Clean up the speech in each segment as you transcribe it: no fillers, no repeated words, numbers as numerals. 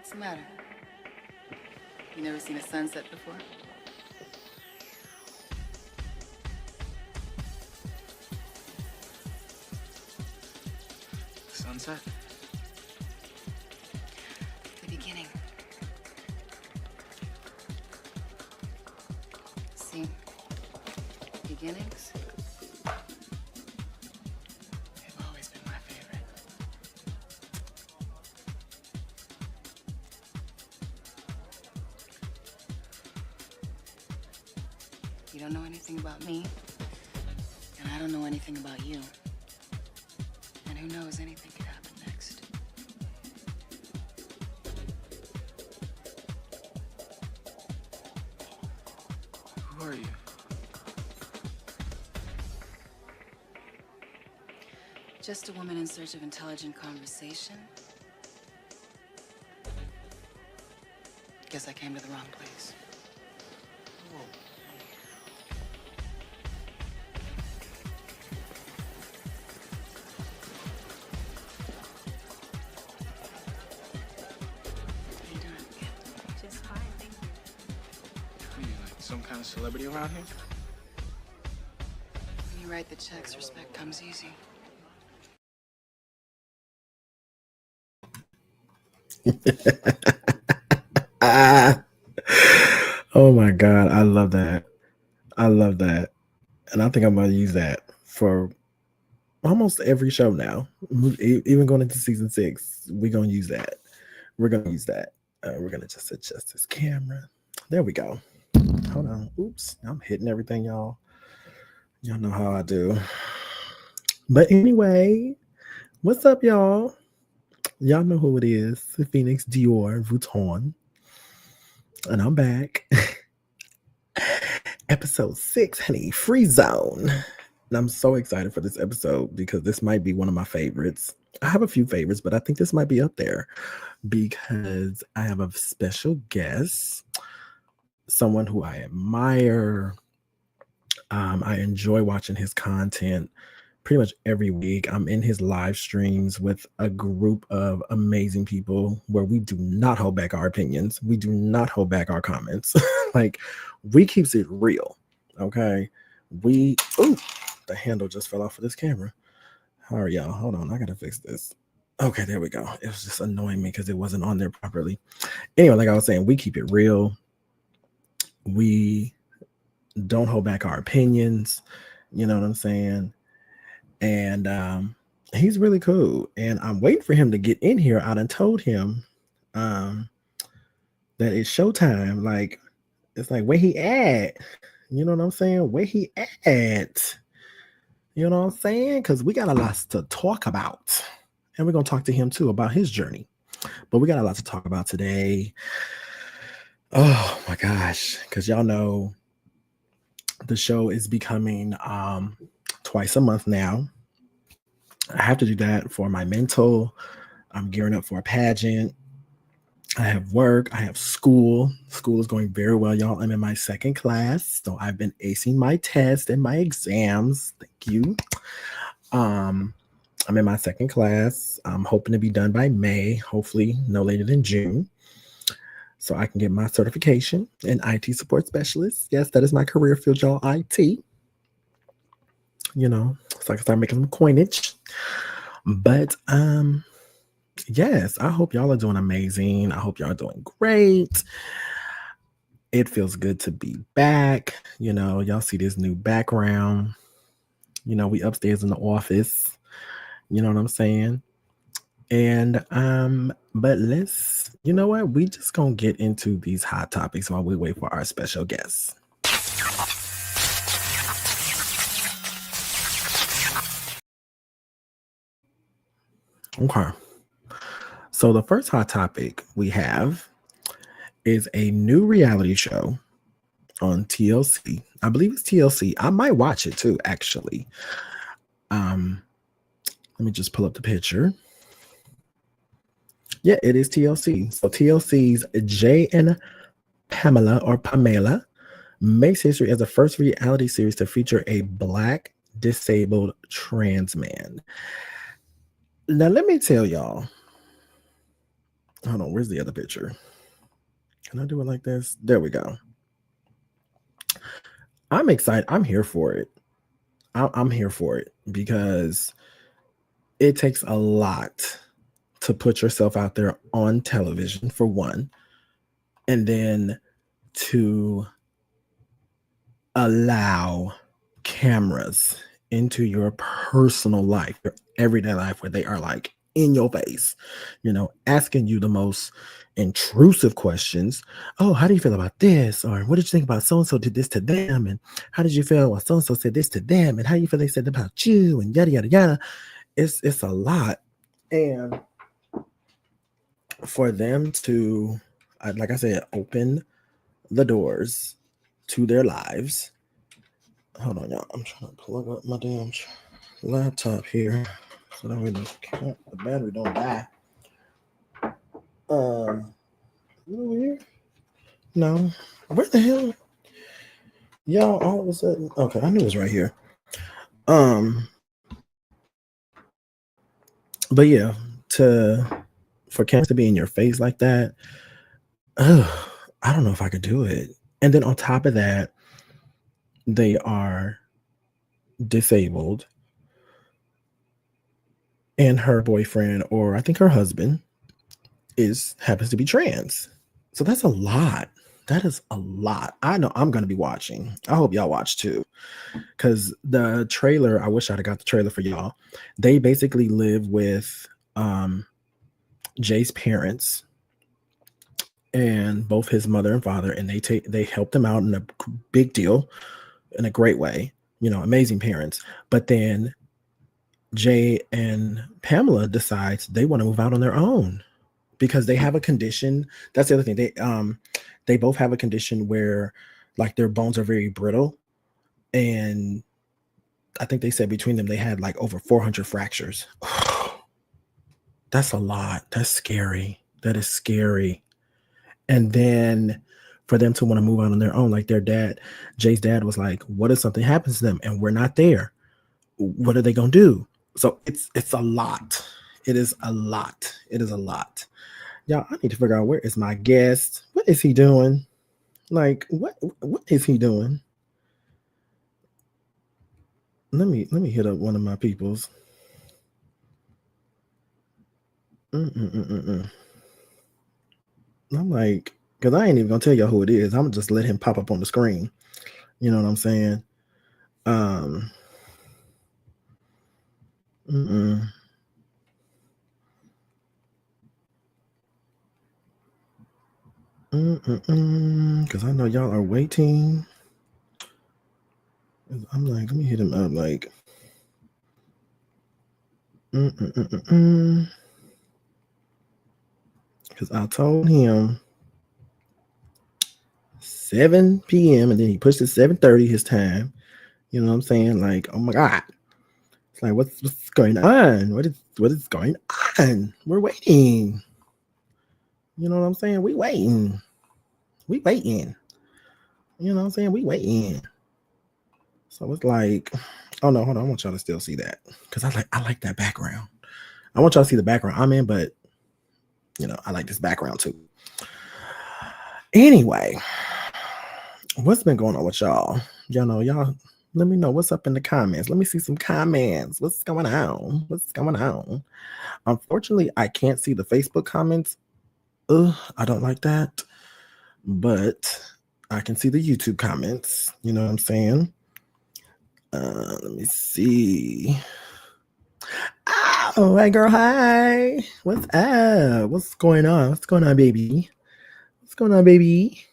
What's the matter? You never seen a sunset before? Sunset? The beginning. See? Beginnings? They've always been my favorite. You don't know anything about me, and I don't know anything about you. And who knows, anything could happen next. Who are you? Just a woman in search of intelligent conversation. Guess I came to the wrong place. Whoa. How you doing? Just fine, thank you. Are you like some kind of celebrity around here? When you write the checks, respect comes easy. Ah, oh my God. I love that. I love that. And I think I'm going to use that for almost every show now. Even going into season 6, we're going to use that. We're going to use that. We're going to just adjust this camera. There we go. Hold on. Oops. I'm hitting everything, y'all. Y'all know how I do. But anyway, what's up, y'all? Y'all know who it is. Phoenix Dior Vuitton. And I'm back. Episode 6, honey. Free Zone. And I'm so excited for this episode because this might be one of my favorites. I have a few favorites, but I think this might be up there because I have a special guest, someone who I admire. I enjoy watching his content pretty much every week. I'm in his live streams with a group of amazing people where we do not hold back our opinions. We do not hold back our comments. Like, we keeps it real. Okay. The handle just fell off of this camera. How are y'all? Hold on. I got to fix this. Okay, there we go. It was just annoying me because it wasn't on there properly. Anyway, like I was saying, we keep it real. We don't hold back our opinions. You know what I'm saying? And he's really cool. And I'm waiting for him to get in here. I done told him that it's showtime. Like, it's like, where he at? You know what I'm saying? Where he at? You know what I'm saying? Because we got a lot to talk about. And we're going to talk to him too about his journey. But we got a lot to talk about today. Oh my gosh. Because y'all know the show is becoming twice a month now. I have to do that for my mental. I'm gearing up for a pageant. I have work. I have school. School is going very well, y'all. I'm in my second class. So I've been acing my tests and my exams. Thank you. I'm in my second class. I'm hoping to be done by May, hopefully no later than June, so I can get my certification in IT support specialist. Yes, that is my career field, y'all, IT. You know, so I can start making some coinage. But yes, I hope y'all are doing amazing. I hope y'all are doing great. It feels good to be back. You know, y'all see this new background. You know, we upstairs in the office. You know what I'm saying? And but you know what? We just gonna get into these hot topics while we wait for our special guests. Okay. So the first hot topic we have is a new reality show on TLC. I believe it's TLC. I might watch it too, actually. Let me just pull up the picture. Yeah, it is TLC. So TLC's Jay and Pamela makes history as the first reality series to feature a Black disabled trans man. Now, let me tell y'all, Hold on, where's the other picture? Can I do it like this? There we go. I'm excited. I'm here for it. I'm here for it because it takes a lot to put yourself out there on television, for one, and then to allow cameras into your personal life, your everyday life, where they are like in your face, asking you the most intrusive questions. Oh, how do you feel about this? Or what did you think about so and so did this to them? And how did you feel when so and so said this to them? And how you feel they said about you? And yada yada yada. It's a lot. And for them to, like I said, open the doors to their lives. Hold on, y'all. I'm trying to plug up my damn laptop here so that way the battery don't die. Over here? No. Where the hell? Y'all, all of a sudden. Okay, I knew it was right here. But yeah, for cameras to be in your face like that, I don't know if I could do it. And then on top of that, they are disabled, and her boyfriend, or I think her husband, happens to be trans. So that's a lot. That is a lot. I know I'm going to be watching. I hope y'all watch too. Because the trailer, I wish I'd have got the trailer for y'all. They basically live with Jay's parents and both his mother and father, and they helped him out in a big deal, in a great way. Amazing parents. But then Jay and Pamela decides they want to move out on their own because they have a condition. That's the other thing. They both have a condition where like their bones are very brittle, and I think they said between them they had like over 400 fractures. That's a lot. That's scary. That is scary. And then for them to want to move out on their own, like their dad, Jay's dad was like, what if something happens to them and we're not there? What are they going to do? So it's a lot. It is a lot. It is a lot. Y'all, I need to figure out, where is my guest? What is he doing? Like, what is he doing? Let me hit up one of my peoples. I'm like, because I ain't even gonna tell y'all who it is. I'm gonna just let him pop up on the screen. You know what I'm saying? Because I know y'all are waiting. I'm like, let me hit him up. Like, because I told him 7 p.m. and then he pushed it 7:30 his time. You know what I'm saying? Like, oh my God. It's like, what's going on? What is going on? We're waiting. You know what I'm saying? We waiting. We waiting. You know what I'm saying? We waiting. So it's like, oh no, hold on. I want y'all to still see that. Because I like that background. I want y'all to see the background I'm in, but I like this background too. Anyway, what's been going on with y'all? Y'all let me know what's up in the comments. Let me see some comments. What's going on? What's going on? Unfortunately, I can't see the Facebook comments. I don't like that. But I can see the YouTube comments. You know what I'm saying? Let me see. Oh, hey girl, hi. What's up? What's going on? What's going on, baby? What's going on, baby?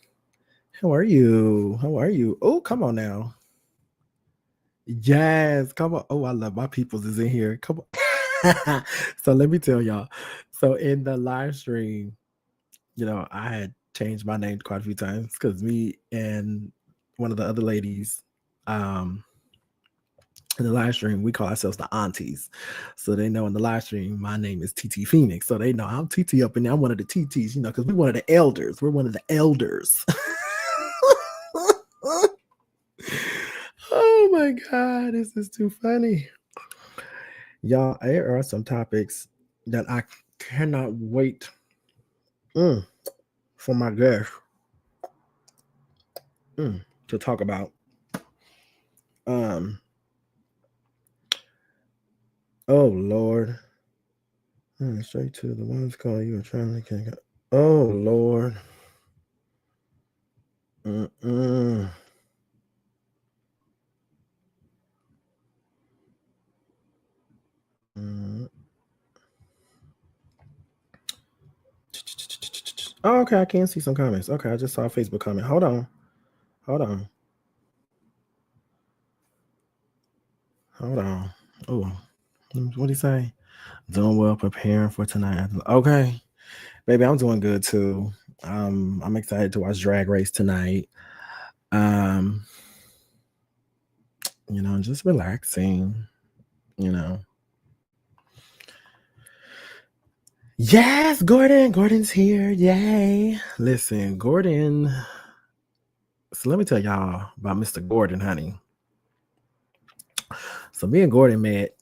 How are you? How are you? Oh, come on now. Yes, come on. Oh, I love my peoples is in here. Come on. So let me tell y'all. So in the live stream, I had changed my name quite a few times because me and one of the other ladies, in the live stream, we call ourselves the aunties. So they know in the live stream, my name is TT Phoenix. So they know I'm TT up in there. I'm one of the TTs, because we're one of the elders. We're one of the elders. Oh my God, this is too funny. Y'all, there are some topics that I cannot wait mm, for my guest to talk about. Um, oh Lord, straight to the ones calling you and trying to. Oh Lord. Mm-mm. Mm. Oh, okay, I can see some comments. Okay, I just saw a Facebook comment. Hold on. Oh, oh, what do you say? Doing well, preparing for tonight. Okay, baby, I'm doing good too. I'm excited to watch Drag Race tonight. Um, just relaxing. You know. Yes, Gordon. Gordon's here. Yay! Listen, Gordon. So let me tell y'all about Mr. Gordon, honey. So me and Gordon met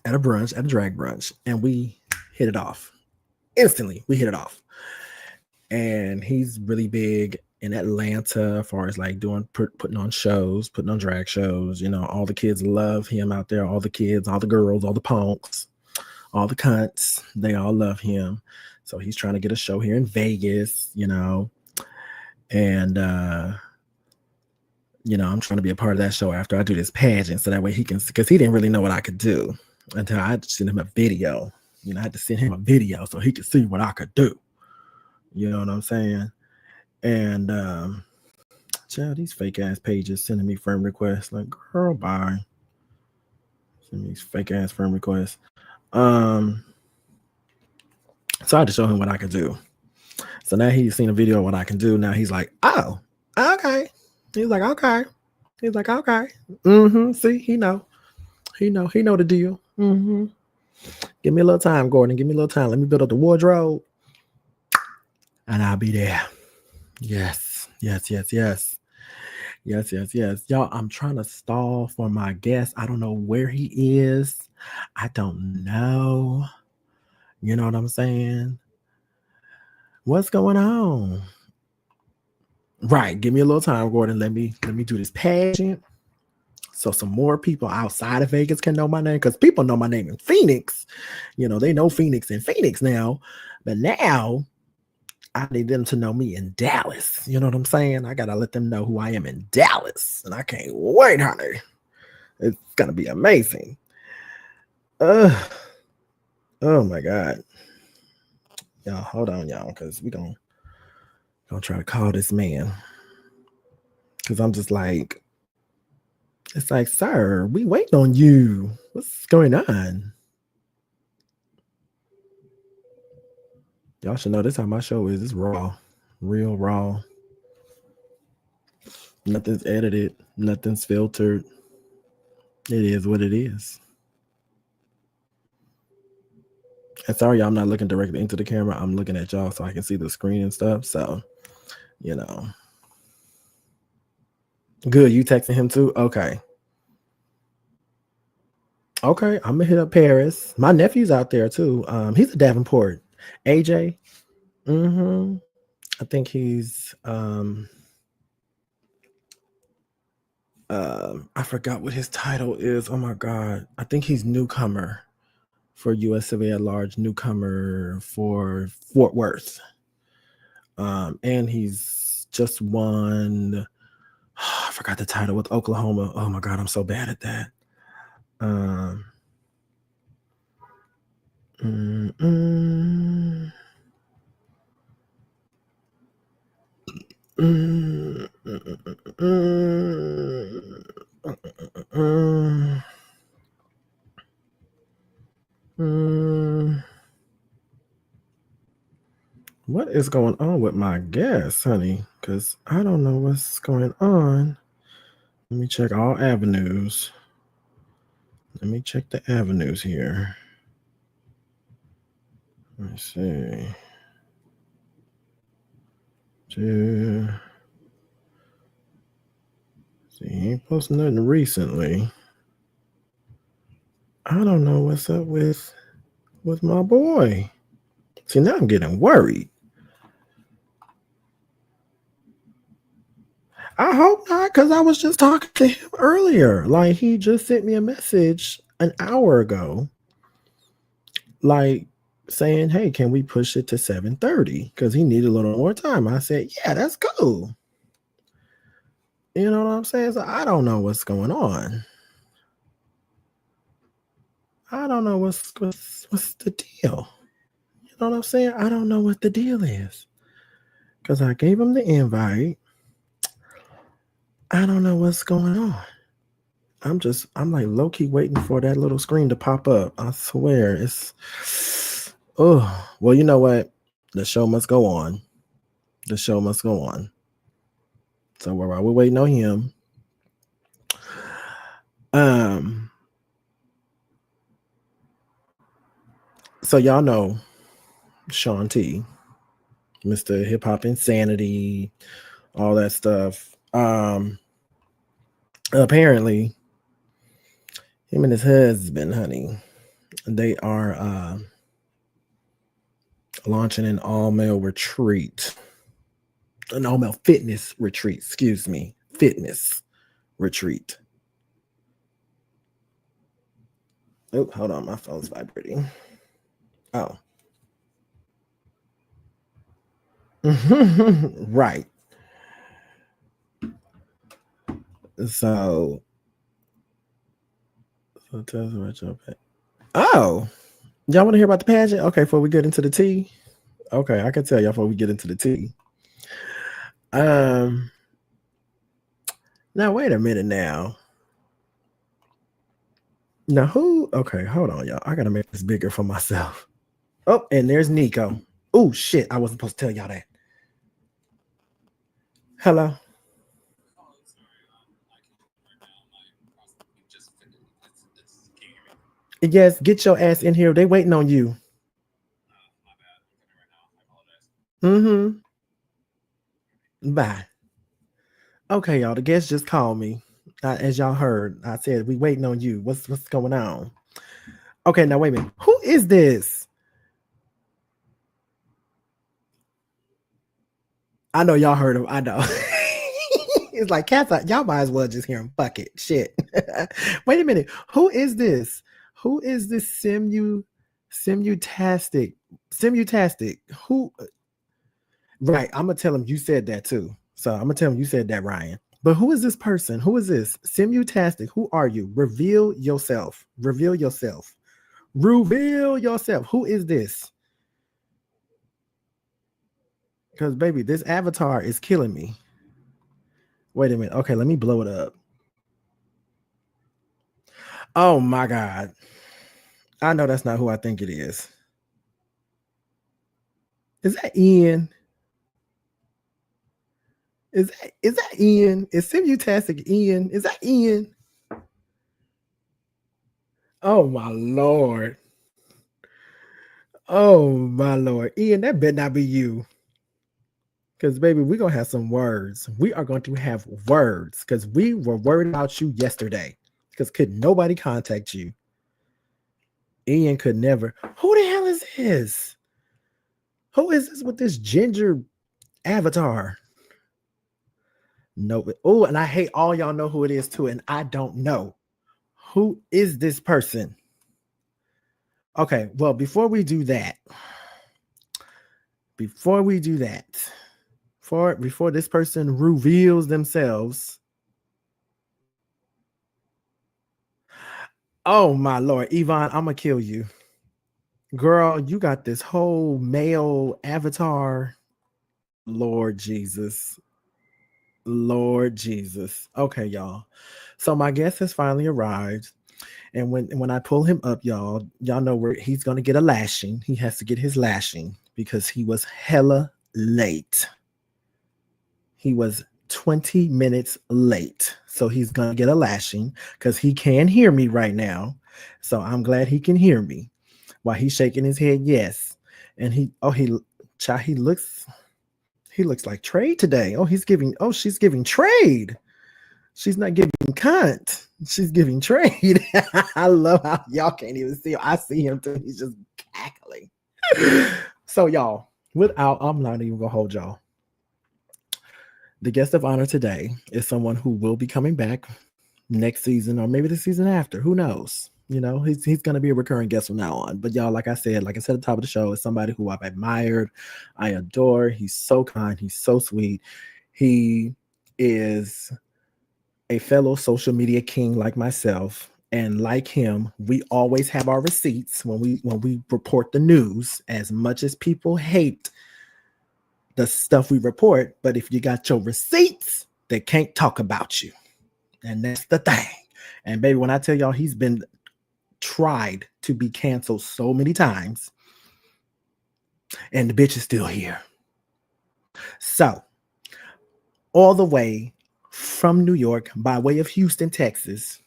at a drag brunch, and we hit it off. Instantly, we hit it off. And he's really big in Atlanta as far as like putting on shows, putting on drag shows. All the kids love him out there. All the kids, all the girls, all the punks, all the cunts, they all love him. So he's trying to get a show here in Vegas, and I'm trying to be a part of that show after I do this pageant, so that way he can, because he didn't really know what I could do until I sent him a video. I had to send him a video so he could see what I could do. You know what I'm saying? And child, these fake ass pages sending me friend requests. Like, girl, bye. Send me these fake ass friend requests. So I had to show him what I could do. So now he's seen a video of what I can do. Now he's like, oh, okay. He's like, okay. See, he know the deal. Give me a little time, Gordon. Give me a little time. Let me build up the wardrobe, and I'll be there. Yes. Y'all, I'm trying to stall for my guest. I don't know where he is. I don't know. You know what I'm saying? What's going on? Right. Give me a little time, Gordon. Let me do this pageant, so some more people outside of Vegas can know my name, because people know my name in Phoenix. They know Phoenix in Phoenix now. But now I need them to know me in Dallas. You know what I'm saying? I got to let them know who I am in Dallas. And I can't wait, honey. It's going to be amazing. Oh my God. Y'all, hold on, y'all, because we're going to try to call this man. Because I'm just like, it's like, sir, we waiting on you. What's going on? Y'all should know this how my show is. It's raw. Real raw. Nothing's edited. Nothing's filtered. It is what it is. And sorry, I'm not looking directly into the camera. I'm looking at y'all so I can see the screen and stuff. So, Good. You texting him too? Okay. Okay. I'm going to hit up Paris. My nephew's out there too. He's a Davenport. AJ. I think he's I forgot what his title is. Oh my God. I think he's newcomer for USCV at large, newcomer for Fort Worth. And he's just won. I forgot the title with Oklahoma. Oh my God, I'm so bad at that. What is going on with my guest, honey? Because I don't know what's going on. Let me check all avenues. Let me check the avenues here. Let me see. See, he ain't posting nothing recently. I don't know what's up with my boy. See, now I'm getting worried. I hope not, because I was just talking to him earlier. Like, he just sent me a message an hour ago, like saying, "Hey, can we push it to 7:30?" Because he needed a little more time. I said, "Yeah, that's cool." You know what I'm saying? So I don't know what's going on. I don't know what's the deal. You know what I'm saying? I don't know what the deal is. Because I gave him the invite. I don't know what's going on. I'm like low key waiting for that little screen to pop up. I swear it's well, you know what? The show must go on. The show must go on. So while we're waiting on him, so y'all know Shaun T, Mr. Hip Hop Insanity, all that stuff. Apparently, him and his husband, honey, they are launching an all-male retreat. An all-male fitness retreat, excuse me. Fitness retreat. Oh, hold on, my phone's vibrating. Oh. Right. So tell us about your pet. Oh, y'all want to hear about the pageant? Okay, before we get into the tea. Okay, I can tell y'all before we get into the tea. Now wait a minute now. Now who? Okay, hold on, y'all. I gotta make this bigger for myself. Oh, and there's Nico. Oh shit, I wasn't supposed to tell y'all that. Hello. Yes, get your ass in here. They waiting on you. Mm-hmm. Bye. Okay, y'all. The guest just called me. As y'all heard, I said we waiting on you. What's going on? Okay, now wait a minute. Who is this? I know y'all heard him. I know. It's like cats. Y'all might as well just hear him. Fuck it. Shit. Wait a minute. Who is this? Who is this simutastic? Simutastic. Who? Right. I'm gonna tell him you said that too. So I'm gonna tell him you said that, Ryan. But who is this person? Who is this? Simutastic. Who are you? Reveal yourself. Reveal yourself. Reveal yourself. Who is this? Because baby, this avatar is killing me. Wait a minute. Okay, let me blow it up. Oh my God. I know that's not who I think it is. Is that Ian? Is that Ian? Is Simutastic Ian? Is that Ian? Oh my Lord. Oh my Lord. Ian, that better not be you. Because baby, we're gonna have some words. We are going to have words because we were worried about you yesterday. Because could nobody contact you? Ian could never. Who the hell is this? Who is this with this ginger avatar? No. Oh, and I hate all y'all know who it is too, and I don't know. Who is this person? Okay, well, before we do that, before this person reveals themselves. Oh my Lord, Yvonne, I'm gonna kill you. Girl, you got this whole male avatar. Lord Jesus. Lord Jesus. Okay, y'all. So my guest has finally arrived. And when I pull him up, y'all know where he's gonna get a lashing. He has to get his lashing because he was hella late. He was 20 minutes late. So he's gonna get a lashing because he can hear me right now. So I'm glad he can hear me while he's shaking his head. Yes. And he looks like trade today. She's giving trade. She's not giving cunt. She's giving trade. I love how y'all can't even see him. I see him too. He's just cackling. So y'all, I'm not even gonna hold y'all. The guest of honor today is someone who will be coming back next season or maybe the season after. Who knows? You know, he's going to be a recurring guest from now on. But y'all, like I said at the top of the show, is somebody who I've admired, I adore. He's so kind, he's so sweet. He is a fellow social media king like myself. And like him, we always have our receipts when we report the news. As much as people hate the stuff we report, but if you got your receipts, they can't talk about you. And that's the thing. And baby, when I tell y'all he's been tried to be canceled so many times, and the bitch is still here. So, all the way from New York by way of Houston, Texas,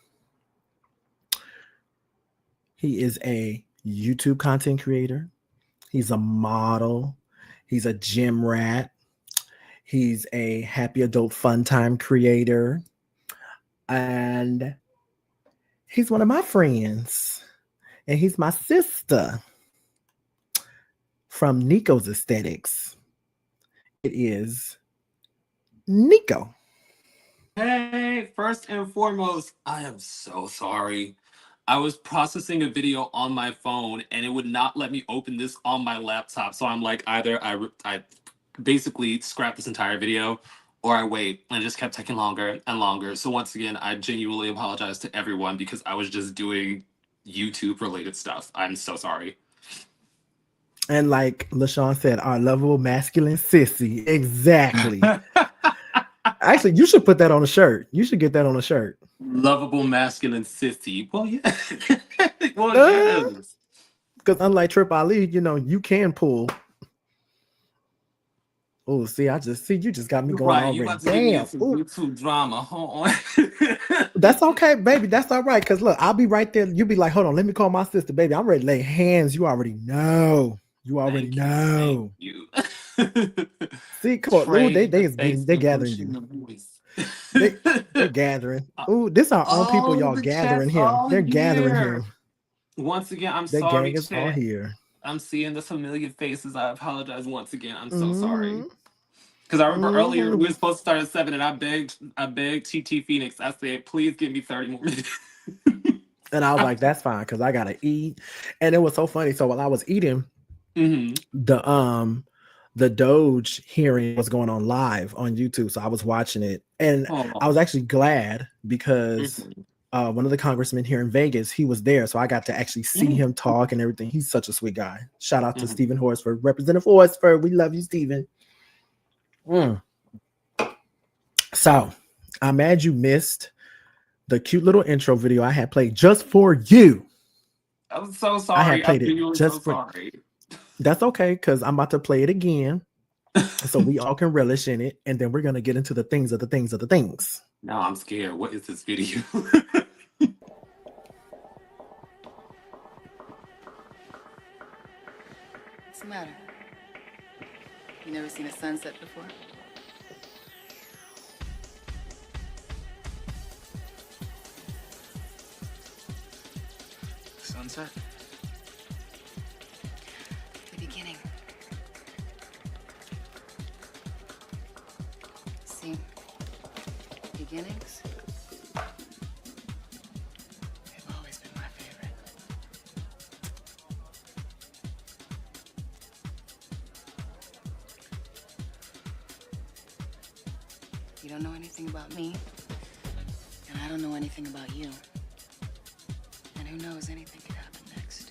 he is a YouTube content creator. He's a model. He's a gym rat. He's a happy adult fun time creator. And he's one of my friends. And he's my sister from Nico's Aesthetics. It is Nico. Hey, first and foremost, I am so sorry. I was processing a video on my phone and it would not let me open this on my laptop. So I'm like, either I basically scrap this entire video or I wait, and it just kept taking longer and longer. So once again, I genuinely apologize to everyone because I was just doing YouTube related stuff. I'm so sorry. And like LaShawn said, our lovable masculine sissy. Exactly. Actually, you should put that on a shirt. You should get that on a shirt. Lovable masculine sissy. Well, yeah. Well, yes. Because unlike Trip Ali, you know, you can pull. Oh, see, you just got me going Right, already. you about to Damn. give me some YouTube drama. Hold on. That's okay, baby. That's all right. Because look, I'll be right there. You'll be like, hold on, let me call my sister, baby. I'm ready to lay hands. You already know. Thank you. See, come on. Ooh, they gathering you. They're gathering. Ooh, this our own people, y'all gathering here. They're gathering here. Once again, I'm the sorry, gang is all here. I'm seeing the familiar faces. I apologize once again. I'm so sorry. Because I remember earlier we were supposed to start at 7, and I begged TT Phoenix. I said, please give me 30 more minutes. And I was like, that's fine, because I gotta eat. And it was so funny. So while I was eating, the Doge hearing was going on live on YouTube. So I was watching it. And I was actually glad because one of the congressmen here in Vegas, he was there. So I got to actually see him talk and everything. He's such a sweet guy. Shout out to Stephen Horsford, Representative Horsford. We love you, Stephen. So I'm mad you missed the cute little intro video I had played just for you. I'm so sorry. I had played it just so sorry. That's okay, because I'm about to play it again so we all can relish in it, and then we're gonna get into the things of the things of the things. Now I'm scared. What is this video? What's the matter? You never seen a sunset before? Sunset? The beginning. See, beginnings, they've always been my favorite. You don't know anything about me, and I don't know anything about you. And who knows, anything could happen next.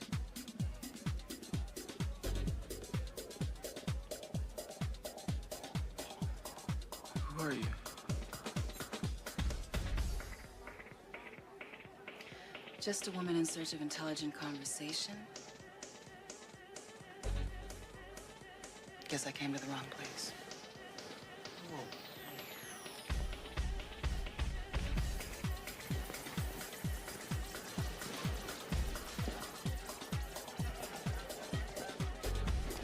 Who are you? Just a woman in search of intelligent conversation. Guess I came to the wrong place. How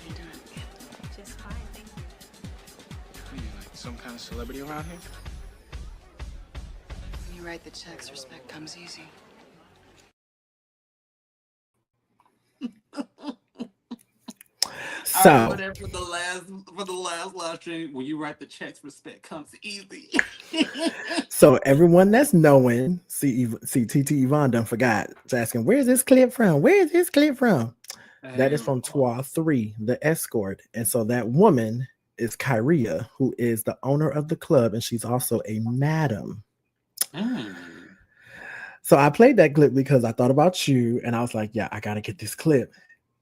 you doing? Just fine, thank you. Are you like some kind of celebrity around here? When you write the checks, respect comes easy. All right, So, whatever. For the last live stream, when you write the checks, respect comes easy. so everyone that's knowing, see, TT Yvonne done forgot. It's asking, where's this clip from? Where's this clip from? That Hey, is from Lord. Twa 3, the escort. And so that woman is Kyria, who is the owner of the club, and she's also a madam. Mm. So I played that clip because I thought about you, and I was like, yeah, I gotta get this clip.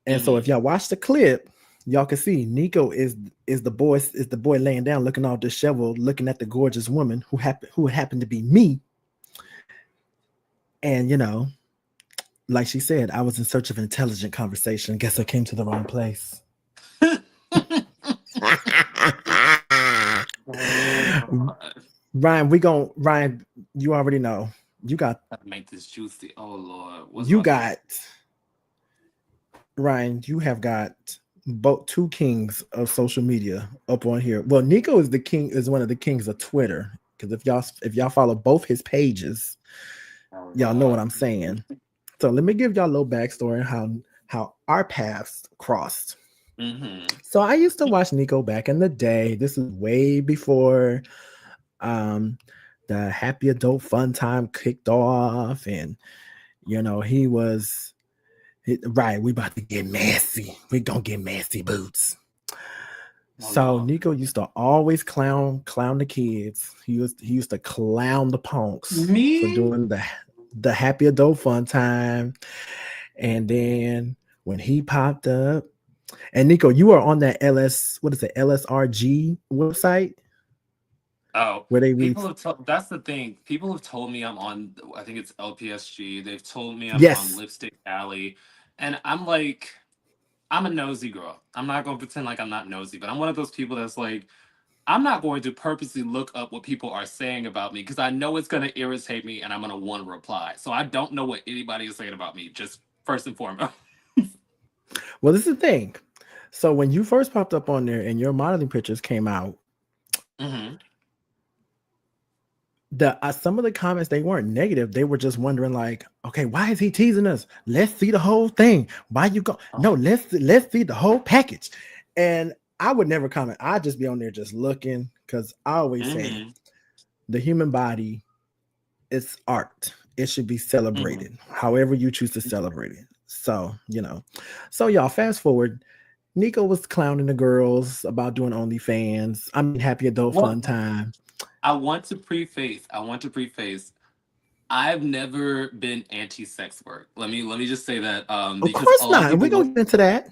And so if y'all watch the clip, y'all can see Nico is the boy laying down, looking all disheveled, looking at the gorgeous woman who happened to be me. And like she said, I was in search of intelligent conversation. Guess I came to the wrong place. Oh, Ryan, you already know. You got gotta make this juicy. Oh Lord, what's you about got Ryan, you have got both two kings of social media up on here. Well, Nico is one of the kings of Twitter. Because if y'all follow both his pages, y'all know what I'm saying. So let me give y'all a little backstory on how our paths crossed. So I used to watch Nico back in the day. This is way before the Happy Adult Fun Time kicked off, and he was right. We about to get messy. We gonna get messy, boots. So Nico used to always clown the kids. He used to clown the punks for doing the Happy Adult Fun Time. And then when he popped up, and Nico, you are on that LSRG website. Oh, where they that's the thing. People have told me I'm on, I think it's LPSG. They've told me I'm on yes, Lipstick Alley. And I'm like, I'm a nosy girl. I'm not going to pretend like I'm not nosy, but I'm one of those people that's like, I'm not going to purposely look up what people are saying about me because I know it's going to irritate me and I'm going to want to reply. So I don't know what anybody is saying about me, just first and foremost. Well, this is the thing. So when you first popped up on there and your modeling pictures came out, some of the comments, they weren't negative. They were just wondering, like, okay, why is he teasing us? Let's see the whole thing. Why you go? No, let's see the whole package. And I would never comment. I'd just be on there just looking, because I always say the human body is art. It should be celebrated however you choose to celebrate it. So so y'all, fast forward. Nico was clowning the girls about doing OnlyFans. I mean, Happy Adult Fun Time. I want to preface. I've never been anti-sex work. Let me just say that. Of course not. We're gonna get into that.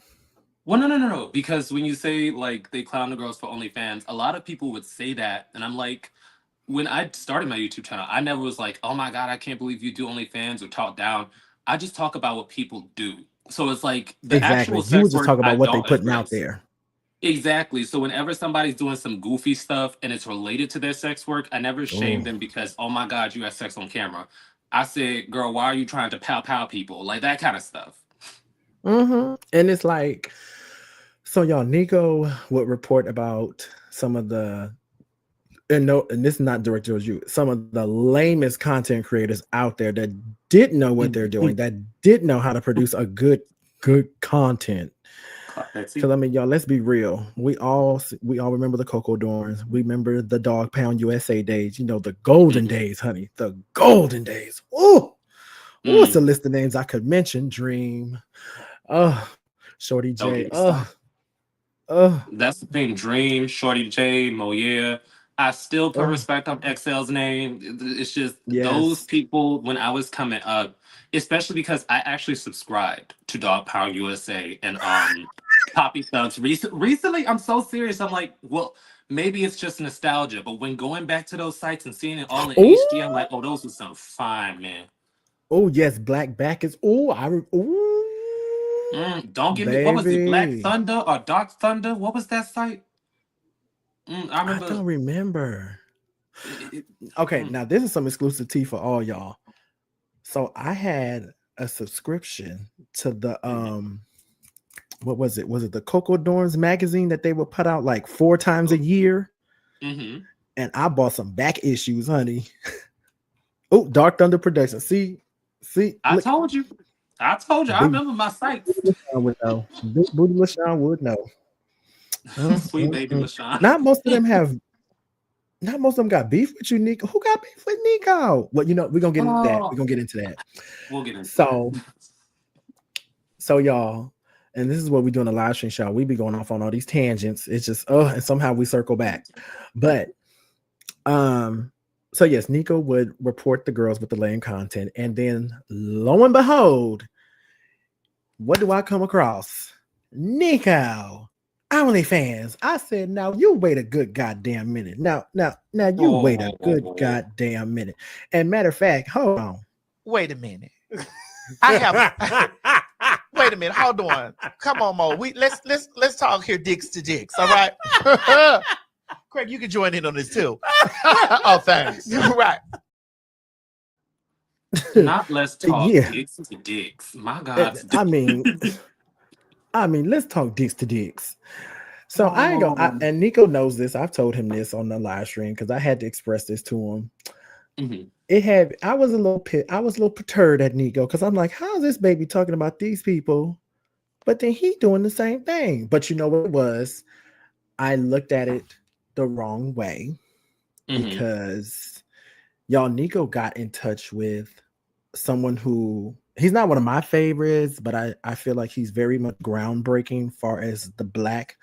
Well, no. Because when you say like they clown the girls for OnlyFans, a lot of people would say that, and I'm like, when I started my YouTube channel, I never was like, oh my god, I can't believe you do OnlyFans or talk down. I just talk about what people do. So it's like the actual You would sex just work talk I about what they don't putting out embrace. there. Exactly. So whenever somebody's doing some goofy stuff and it's related to their sex work, I never shame them because, oh my God, you have sex on camera. I said, girl, why are you trying to pow people? Like that kind of stuff. And it's like, so y'all, Nico would report about some of the, and this is not directed towards you, some of the lamest content creators out there that didn't know what they're doing, that didn't know how to produce a good content. Because I mean, y'all, let's be real. We all remember the Coco Dorns. We remember the Dog Pound USA days. The golden days, honey. The golden days. What's a list of names I could mention? Dream. Shorty J. That's the thing. Dream, Shorty J, Moyer. I still put respect on XL's name. It's just those people when I was coming up, especially because I actually subscribed to Dog Pound USA and Poppy Thugs. Recently, I'm so serious. I'm like, well, maybe it's just nostalgia, but when going back to those sites and seeing it all in HD, I'm like, oh, those were some fine, man. Oh yes, Black Back is. Don't give me. What was it? Black Thunder or Dark Thunder? What was that site? I don't remember. Okay, now this is some exclusive tea for all y'all. So I had a subscription to the what was it? Was it the Coco Dorns magazine that they would put out like 4 times a year? And I bought some back issues, honey. Dark Thunder Production. See, I told you. I remember my sites. Big Booty LaShawn would know. Sweet baby LaShawn. Not most of them have. Not most of them got beef with you, Nico. Who got beef with Nico? Well, we're gonna get into that. We're Oh, gonna get into that. we'll get into that. So y'all, and this is what we do in the live stream show. We be going off on all these tangents. It's just and somehow we circle back. But so yes, Nico would report the girls with the lame content, and then lo and behold, what do I come across? Nico, OnlyFans. I said, now you wait a good goddamn minute. Now you wait a good goddamn minute. And matter of fact, hold on. Wait a minute. I have. Wait a minute. Hold on. Come on, Mo. Let's talk here, dicks to dicks. All right. Craig, you can join in on this too. Oh, thanks. Right. Not let's talk dicks to dicks. My God. I mean, let's talk dicks to dicks. So and Nico knows this. I've told him this on the live stream because I had to express this to him. Mm-hmm. I was a little perturbed at Nico because I'm like, how's this baby talking about these people? But then he doing the same thing. But you know what it was? I looked at it the wrong way because y'all, Nico got in touch with someone who he's not one of my favorites, but I feel like he's very much groundbreaking far as the Black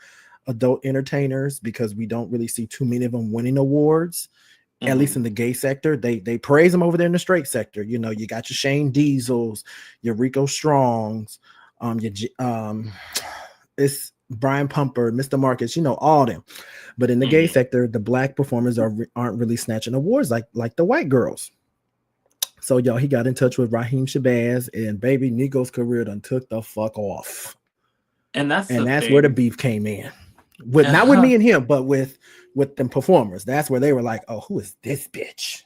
adult entertainers because we don't really see too many of them winning awards. At least in the gay sector, they praise them over there in the straight sector. You know, you got your Shane Diesels, your Rico Strongs, it's Brian Pumper, Mr. Marcus, you know, all them. But in the gay sector, the Black performers aren't really snatching awards like the white girls. So y'all, he got in touch with Raheem Shabazz, and baby, Nico's career done took the fuck off. And that's where the beef came in. Not with me and him, but with them performers. That's where they were like, oh, who is this bitch?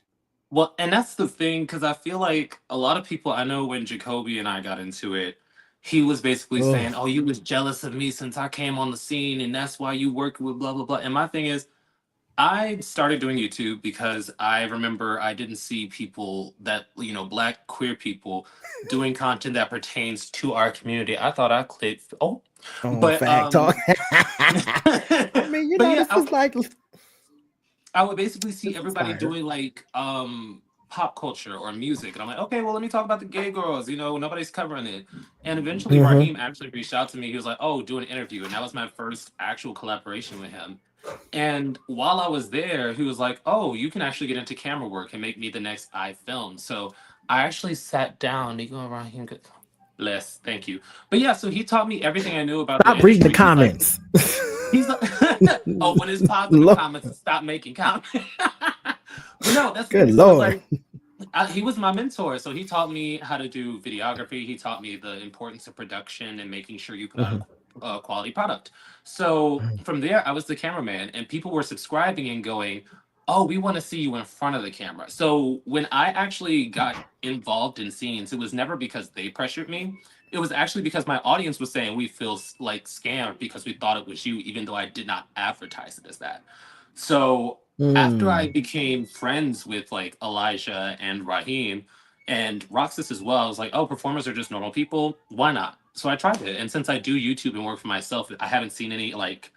Well, and that's the thing, because I feel like a lot of people, I know when Jacoby and I got into it, he was basically saying, oh, you was jealous of me since I came on the scene, and that's why you work with blah, blah, blah. And my thing is, I started doing YouTube because I remember I didn't see people that, you know, Black queer people doing content that pertains to our community. I thought I clicked, but fact talk. I mean, you know, this is like I would basically see everybody doing like pop culture or music, and I'm like, okay, well, let me talk about the gay girls. You know, nobody's covering it. And eventually, Raheem actually reached out to me. He was like, oh, do an interview, and that was my first actual collaboration with him. And while I was there, he was like, oh, you can actually get into camera work and make me the next iFilm. So I actually sat down. Nico Raheem, bless, thank you. But yeah, so he taught me everything I knew about Stop reading the comments. He's like, oh, when it's positive comments, stop making comments. But no, that's good. Lord. He was my mentor. So he taught me how to do videography. He taught me the importance of production and making sure you put out a quality product. So from there, I was the cameraman, and people were subscribing and going, oh, we want to see you in front of the camera. So when I actually got involved in scenes, it was never because they pressured me. It was actually because my audience was saying we feel like scammed because we thought it was you, even though I did not advertise it as that. So after I became friends with like Elijah and Raheem and Roxas as well, I was like, oh, performers are just normal people. Why not? So I tried it. And since I do YouTube and work for myself, I haven't seen any like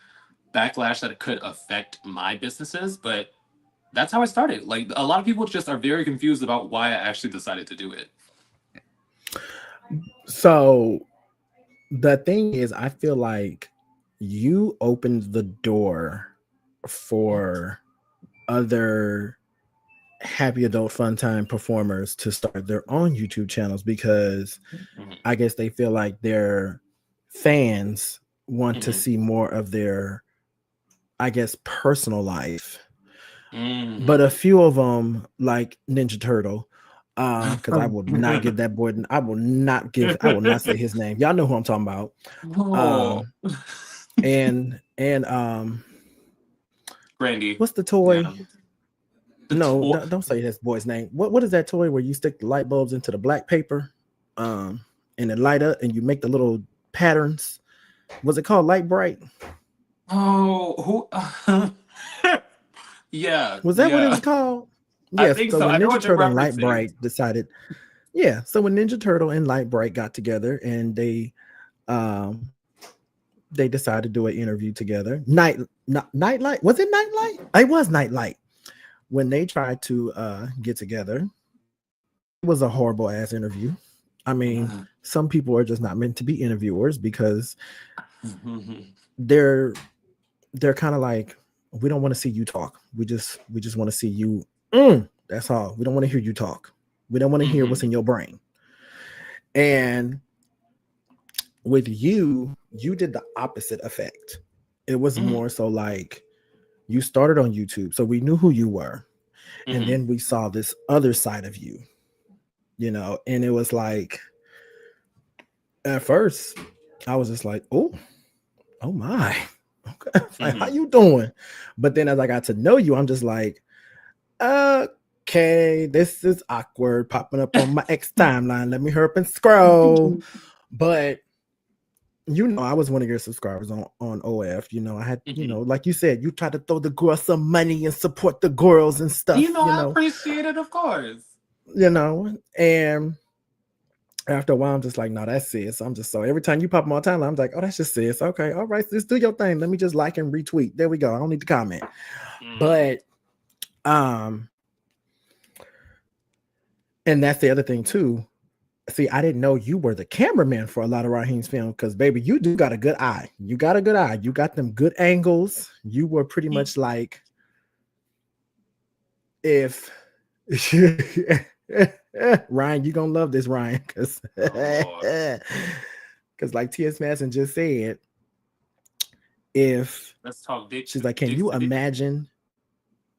backlash that it could affect my businesses. But that's how I started. Like a lot of people just are very confused about why I actually decided to do it. So the thing is, I feel like you opened the door for other happy adult fun time performers to start their own YouTube channels because I guess they feel like their fans want to see more of their, I guess, personal life. But a few of them, like Ninja Turtle, because I will not give that boy, I will not say his name. Y'all know who I'm talking about. And Brandy. What's the toy? Yeah. Don't say this boy's name. What is that toy where you stick the light bulbs into the black paper, and it light up and you make the little patterns? Was it called Light Bright? Oh, who? Yeah. Was that what it was called? Yeah. I think so. When Ninja Turtle and Light Bright decided, so when Ninja Turtle and Light Bright got together and they they decided to do an interview together. Nightlight, was it Nightlight? It was Nightlight. When they tried to get together, it was a horrible ass interview. I mean, some people are just not meant to be interviewers because they're kind of like, we don't want to see you talk. We just want to see you. That's all. We don't want to hear you talk. We don't want to hear what's in your brain. And with you did the opposite effect. It was more so like you started on YouTube, so we knew who you were. And then we saw this other side of you, you know, and it was like, at first, I was just like, oh my, okay, like, how you doing? But then as I got to know you, I'm just like, okay, this is awkward, popping up on my X timeline. Let me hurry up and scroll. But you know, I was one of your subscribers on OF. You know, I had, you know, like you said, you try to throw the girls some money and support the girls and stuff. You know, I appreciate it, of course. You know, and after a while, I'm just like, no, that's sis. I'm just so every time you pop on my timeline, I'm like, oh, that's just sis. Okay, all right, sis, do your thing. Let me just like and retweet. There we go. I don't need to comment. But and that's the other thing too. See, I didn't know you were the cameraman for a lot of Raheem's film because, baby, you do got a good eye. You got a good eye. You got them good angles. You were pretty much like, if Ryan, you gonna love this, Ryan, because like T.S. Madison just said, if let's talk dicks. She's like, can you imagine?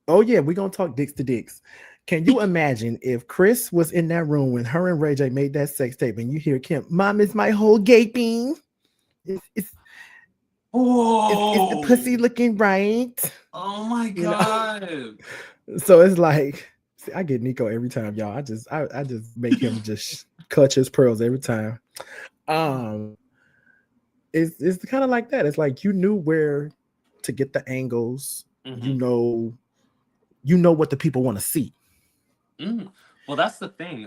Oh yeah, we're gonna talk dicks to dicks. Can you imagine if Chris was in that room when her and Ray J made that sex tape and you hear Kim, Mom, is my hole gaping? Is the pussy looking right? Oh my God. So it's like, see, I get Nico every time, y'all. I just make him just clutch his pearls every time. It's kind of like that. It's like you knew where to get the angles. You know what the people want to see. Well, that's the thing.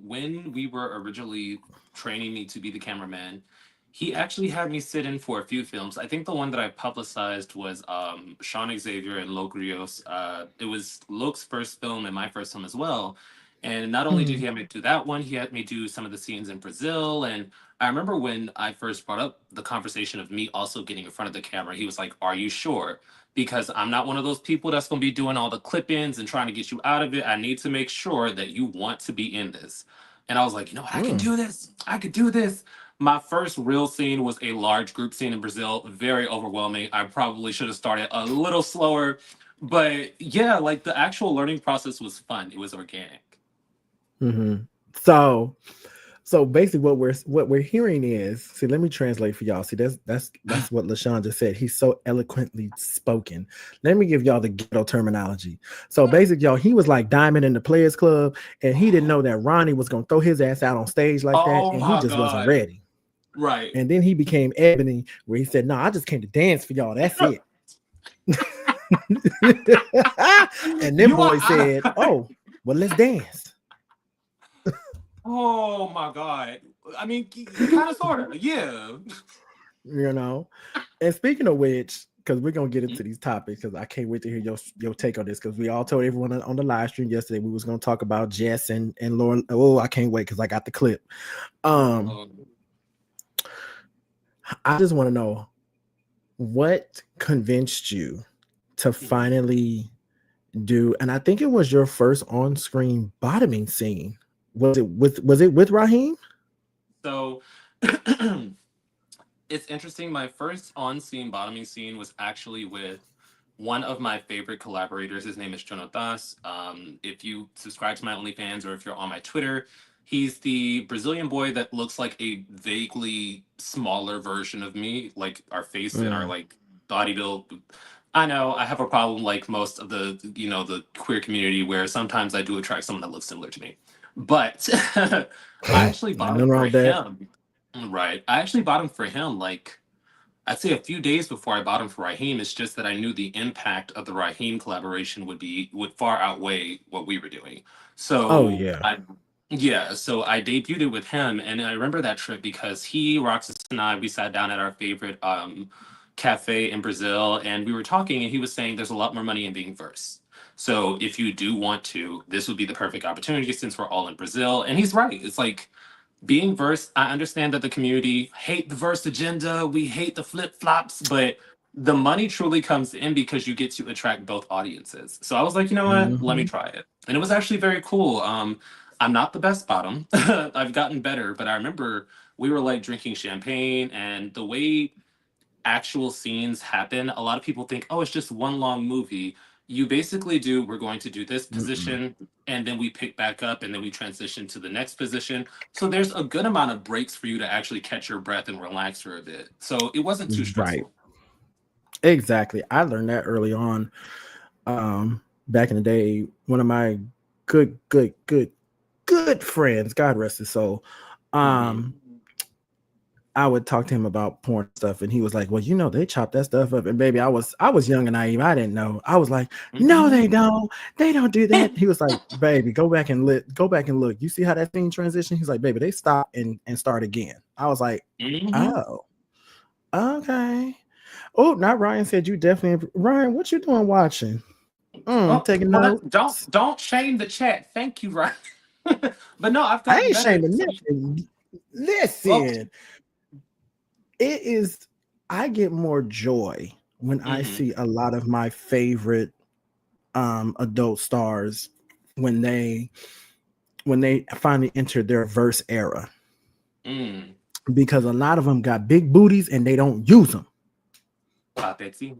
When we were originally training me to be the cameraman, he actually had me sit in for a few films. I think the one that I publicized was Shaun Xavier and Loc Rios. It was Loc's first film and my first film as well. And not only did he have me do that one, he had me do some of the scenes in Brazil. And I remember when I first brought up the conversation of me also getting in front of the camera, he was like, are you sure? Because I'm not one of those people that's going to be doing all the clip-ins and trying to get you out of it. I need to make sure that you want to be in this. And I was like, you know what? I can do this. I could do this. My first real scene was a large group scene in Brazil. Very overwhelming. I probably should have started a little slower. But yeah, like the actual learning process was fun. It was organic. So basically what we're hearing is, see, let me translate for y'all. See, that's what LaShawn just said. He's so eloquently spoken. Let me give y'all the ghetto terminology. So basically, y'all, he was like Diamond in the Players Club, and he didn't know that Ronnie was gonna throw his ass out on stage like that, and he just wasn't ready. Right. And then he became Ebony, where he said, no, I just came to dance for y'all. That's it. And then boy said, oh, well, let's dance. Oh my God. I mean, kind of, sort of, yeah. You know, and speaking of which, because we're gonna get into these topics, because I can't wait to hear your take on this, because we all told everyone on the live stream yesterday we was gonna talk about Jess and Lauren. Oh, I can't wait because I got the clip. I just want to know what convinced you to finally do, and I think it was your first on-screen bottoming scene. Was it with Raheem? So it's interesting. My first on-scene bottoming scene was actually with one of my favorite collaborators. His name is Jonatas. If you subscribe to my OnlyFans or if you're on my Twitter, he's the Brazilian boy that looks like a vaguely smaller version of me, like our face and our like body build. I know I have a problem like most of the, the queer community where sometimes I do attract someone that looks similar to me. But I actually bought him for him. Right. I actually bought him for him, like, I'd say a few days before I bought him for Raheem. It's just that I knew the impact of the Raheem collaboration would far outweigh what we were doing. So Yeah, so I debuted it with him, and I remember that trip because he, Roxas, and I, we sat down at our favorite cafe in Brazil, and we were talking, and he was saying there's a lot more money in being verse. So if you do want to, this would be the perfect opportunity since we're all in Brazil. And he's right. It's like being versed. I understand that the community hate the verse agenda. We hate the flip flops, but the money truly comes in because you get to attract both audiences. So I was like, you know what? Let me Hmm. try it, and it was actually very cool. I'm not the best bottom. I've gotten better, but I remember we were like drinking champagne, and the way actual scenes happen, a lot of people think, oh, it's just one long movie. You basically do, we're going to do this Mm-mm. position, and then we pick back up, and then we transition to the next position. So there's a good amount of breaks for you to actually catch your breath and relax for a bit. So it wasn't too Right. stressful. Exactly. I learned that early on. Back in the day, one of my good friends, God rest his soul, Hmm. um, I would talk to him about porn stuff, and he was like, "Well, you know, they chop that stuff up." And baby, I was young and naive. I didn't know. I was like, "No, they Hmm. don't. They don't do that." He was like, "Baby, go back and look. You see how that scene transition?" He's like, "Baby, they stop and start again." I was like, Hmm. "Oh, okay." Oh, not Ryan said you definitely. Ryan, what you doing watching? Oh, Taking well, notes. don't shame the chat. Thank you, Ryan. But no, I've I gotten ain't better. shaming So, nothing. well, Listen, it is. I get more joy when I hmm. see a lot of my favorite adult stars when they finally enter their verse era, Mm. because a lot of them got big booties and they don't use them. Clap Etsy.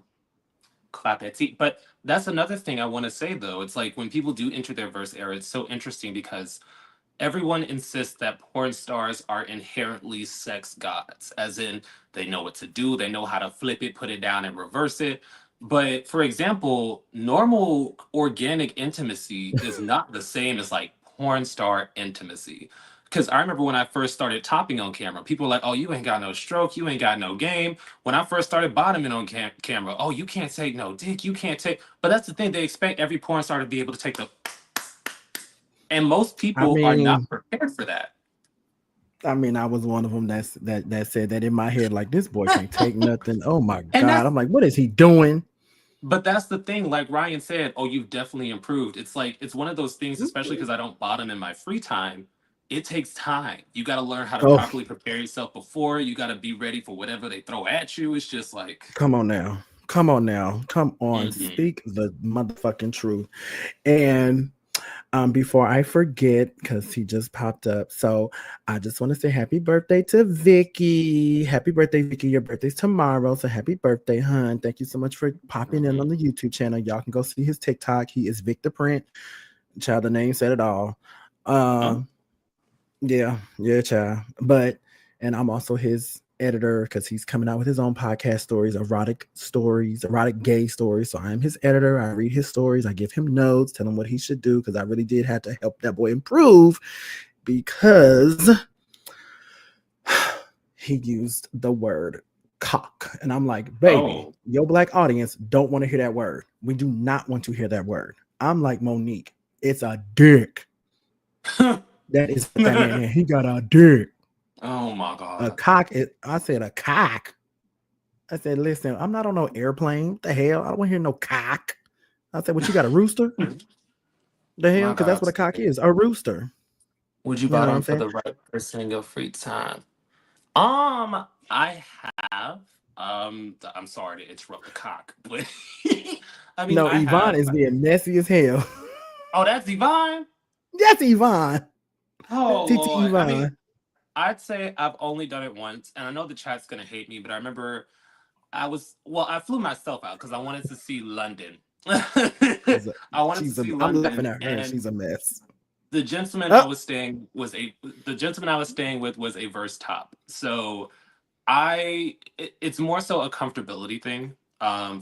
Clap Etsy. But that's another thing I want to say though. It's like when people do enter their verse era, it's so interesting because everyone insists that porn stars are inherently sex gods, as in they know what to do, they know how to flip it, put it down, and reverse it. But for example, normal organic intimacy is not the same as like porn star intimacy. Because I remember when I first started topping on camera, people were like, oh, you ain't got no stroke, you ain't got no game. When I first started bottoming on camera, oh, you can't take no dick, you can't take. But that's the thing, they expect every porn star to be able to take the, and most I people are not mean, prepared for that. I was one of them that said that in my head, like, this boy can't take nothing. Oh my And god! that's, I'm like, what is he doing? but that's the thing. Like Ryan said, oh, you've definitely improved. It's like, it's one of those things, especially because I don't bottom in my free time. It takes time. You got to learn how to Oh, properly prepare yourself before. You got to be ready for whatever they throw at you. It's just like, come on now, come on now, come on! mhm. Speak the motherfucking truth. And before I forget, because he just popped up. So I just want to say happy birthday to Vicky. Happy birthday, Vicky. Your birthday's tomorrow. So happy birthday, hun. Thank you so much for popping in on Mhm. the YouTube channel. Y'all can go see his TikTok. He is Victor Print. Child, the name said it all. Oh, Um, yeah, child. But and I'm also his editor because he's coming out with his own podcast stories, erotic gay stories. So I'm his editor. I read his stories, I give him notes, tell him what he should do because I really did have to help that boy improve because he used the word cock. And I'm like, baby, oh. your black audience don't want to hear that word. We do not want to hear that word. I'm like Monique. It's a dick. That is what that man. He got a dick. Oh my A God. cock is, I said a cock. I said, listen, I'm not on no airplane. What the hell? I don't want to hear no cock. I said, what you got, a rooster? The hell? My Because that's God. what a cock is, a rooster. Would you You know what bottom I'm for saying? the right person in your free time? I have. I'm sorry to interrupt the cock, but I mean, No, I Yvonne have. is being messy as hell. Oh, that's Divine. Yes, Yvonne. Oh TT Lord. I mean, Yvonne. I'd say I've only done it once, and I know the chat's gonna hate me, but I remember I flew myself out because I wanted to see London. She's a, I wanted to she's a, see I'm laughing London, at her. and She's a mess. the gentleman I Oh, was staying was a the gentleman I was staying with was a verse top. So it's more so a comfortability thing.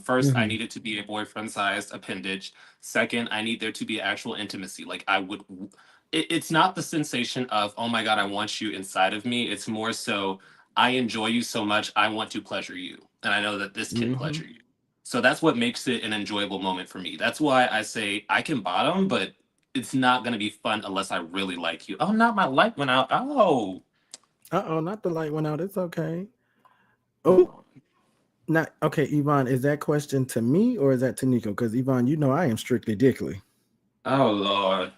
First, I mm-hmm, need it to be a boyfriend sized appendage. Second, I need there to be actual intimacy. Like it's not the sensation of, oh my God, I want you inside of me. It's more so, I enjoy you so much, I want to pleasure you. And I know that this can mm-hmm. pleasure you. So that's what makes it an enjoyable moment for me. That's why I say I can bottom, but it's not gonna be fun unless I really like you. Oh, not my light went out. Oh, Not the light went out. It's okay. Oh, not okay, Yvonne. Is that question to me or is that to Nico? Because Yvonne, you know I am strictly dickly. oh Lord.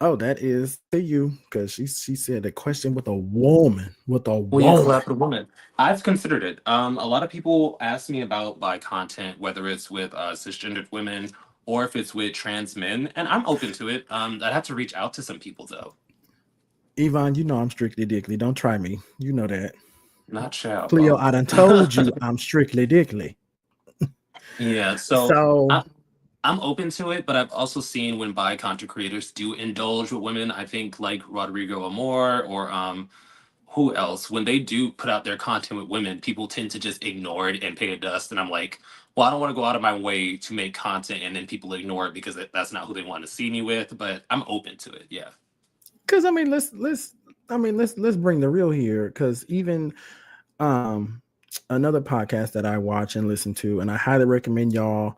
Oh, that is to you because she said a question with a woman. With a Will you woman. collab with a woman? I've considered it. A lot of people ask me about my content, whether it's with cisgendered women or if it's with trans men, and I'm open to it. I'd have to reach out to some people though. Yvonne, you know I'm strictly dickly. Don't try me. You know that. Not child. Cleo, I done told you Oh. I'm strictly dickly. Yeah, so So I'm open to it, but I've also seen when bi content creators do indulge with women. I think like Rodrigo Amor or who else, when they do put out their content with women, people tend to just ignore it and pay it dust. And I'm like, well, I don't want to go out of my way to make content and then people ignore it because that's not who they want to see me with. But I'm open to it. Yeah. because I mean let's bring the real here because even another podcast that I watch and listen to, and I highly recommend y'all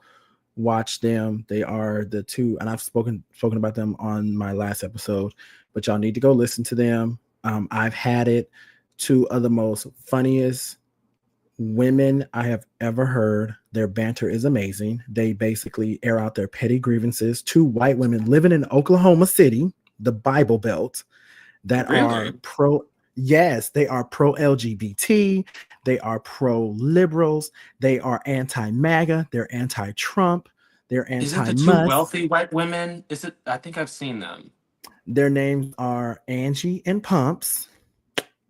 watch them. They are the two, and I've spoken about them on my last episode, but y'all need to go listen to them. I've had it. Two of the most funniest women I have ever heard. Their banter is amazing. They basically air out their petty grievances. Two white women living in Oklahoma City, the Bible Belt, that are Really? pro. Yes, they are pro LGBT. They are pro liberals. They are anti MAGA. They're anti Trump. They're Is it anti the two Musk. wealthy white women? Is it? I think I've seen them. Their names are Angie and Pumps.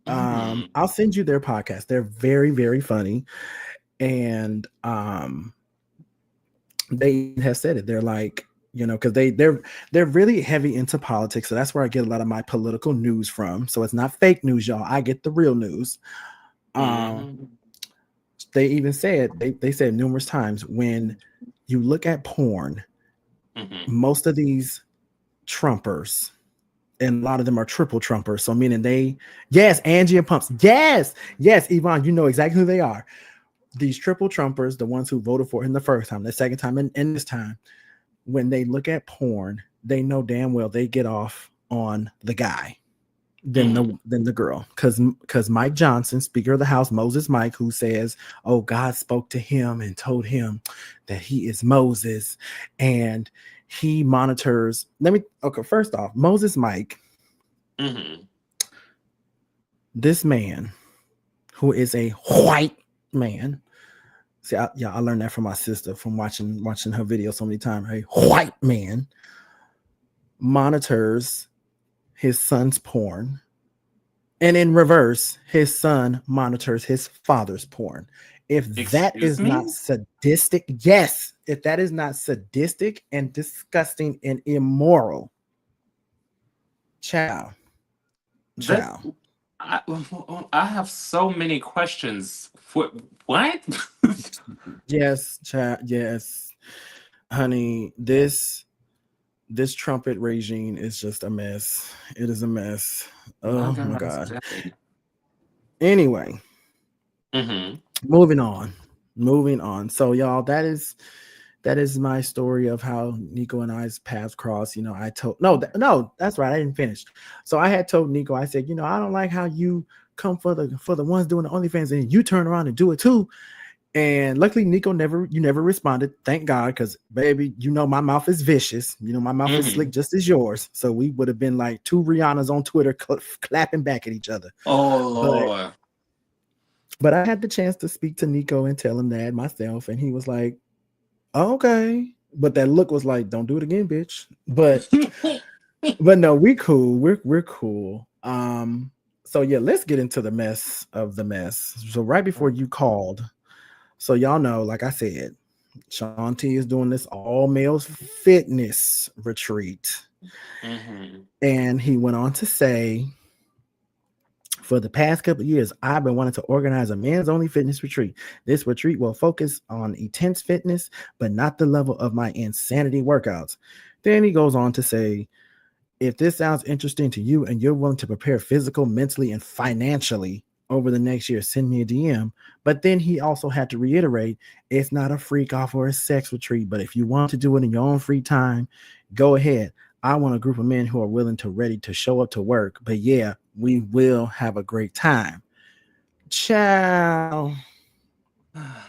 Mm. I'll send you their podcast. They're very, very funny. And they have said it. They're like, because they're really heavy into politics. So that's where I get a lot of my political news from. So it's not fake news, y'all. I get the real news. Mm. They even said they said numerous times when you look at porn, Mm-hmm. most of these Trumpers, and a lot of them are triple Trumpers. So meaning yes, Angie and Pumps. Yes, Yvonne, you know exactly who they are. These triple Trumpers, the ones who voted for him the first time, the second time, and this time, when they look at porn, they know damn well they get off on the guy than the girl. Because Mike Johnson, Speaker of the House, Moses Mike, who says, oh, God spoke to him and told him that he is Moses and he monitors. First off, Moses Mike, this man who is a white man. See, I learned that from my sister from watching her video so many times. A white man monitors his son's porn, and in reverse, his son monitors his father's porn. If that is not sadistic, yes, if that is not sadistic and disgusting and immoral, child. I have so many questions. What? Yes, child. Yes, honey. This trumpet regime is just a mess. It is a mess. Oh my God. Anyway, moving on. So y'all, that is my story of how Nico and I's paths crossed. I told no, that's right. I didn't finish. So I had told Nico, I said, I don't like how you come for the ones doing the OnlyFans and you turn around and do it too. And luckily, Nico never responded. Thank God, because baby, my mouth is vicious. My mouth is slick just as yours. So we would have been like two Rihannas on Twitter clapping back at each other. Oh Lord. But I had the chance to speak to Nico and tell him that myself, and he was like, okay. But that look was like, don't do it again, bitch. But but no, we cool. We're cool. So yeah, let's get into the mess of the mess. So right before you called, so y'all know, like I said, Shaun T is doing this all males fitness retreat. And he went on to say, for the past couple of years, I've been wanting to organize a men's only fitness retreat. This retreat will focus on intense fitness, but not the level of my insanity workouts. Then he goes on to say, if this sounds interesting to you and you're willing to prepare physical, mentally, and financially, over the next year, send me a DM. But then he also had to reiterate, it's not a freak off or a sex retreat, but if you want to do it in your own free time, go ahead. I want a group of men who are willing to ready to show up to work, but yeah, we will have a great time. Ciao.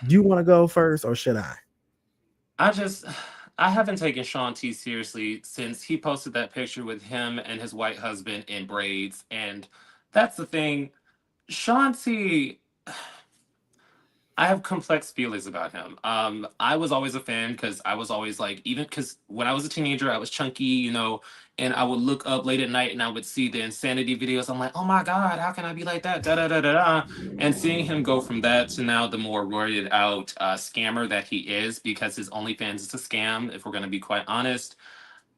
You want to go first or should I? I haven't taken Shaun T seriously since he posted that picture with him and his white husband in braids. And that's the thing. Shaun T, I have complex feelings about him. I was always a fan because I was always like, even because when I was a teenager, I was chunky, and I would look up late at night and I would see the insanity videos. I'm like, oh my God, how can I be like that? Da da da da da. And seeing him go from that to now the more roided out scammer that he is, because his OnlyFans is a scam, if we're going to be quite honest.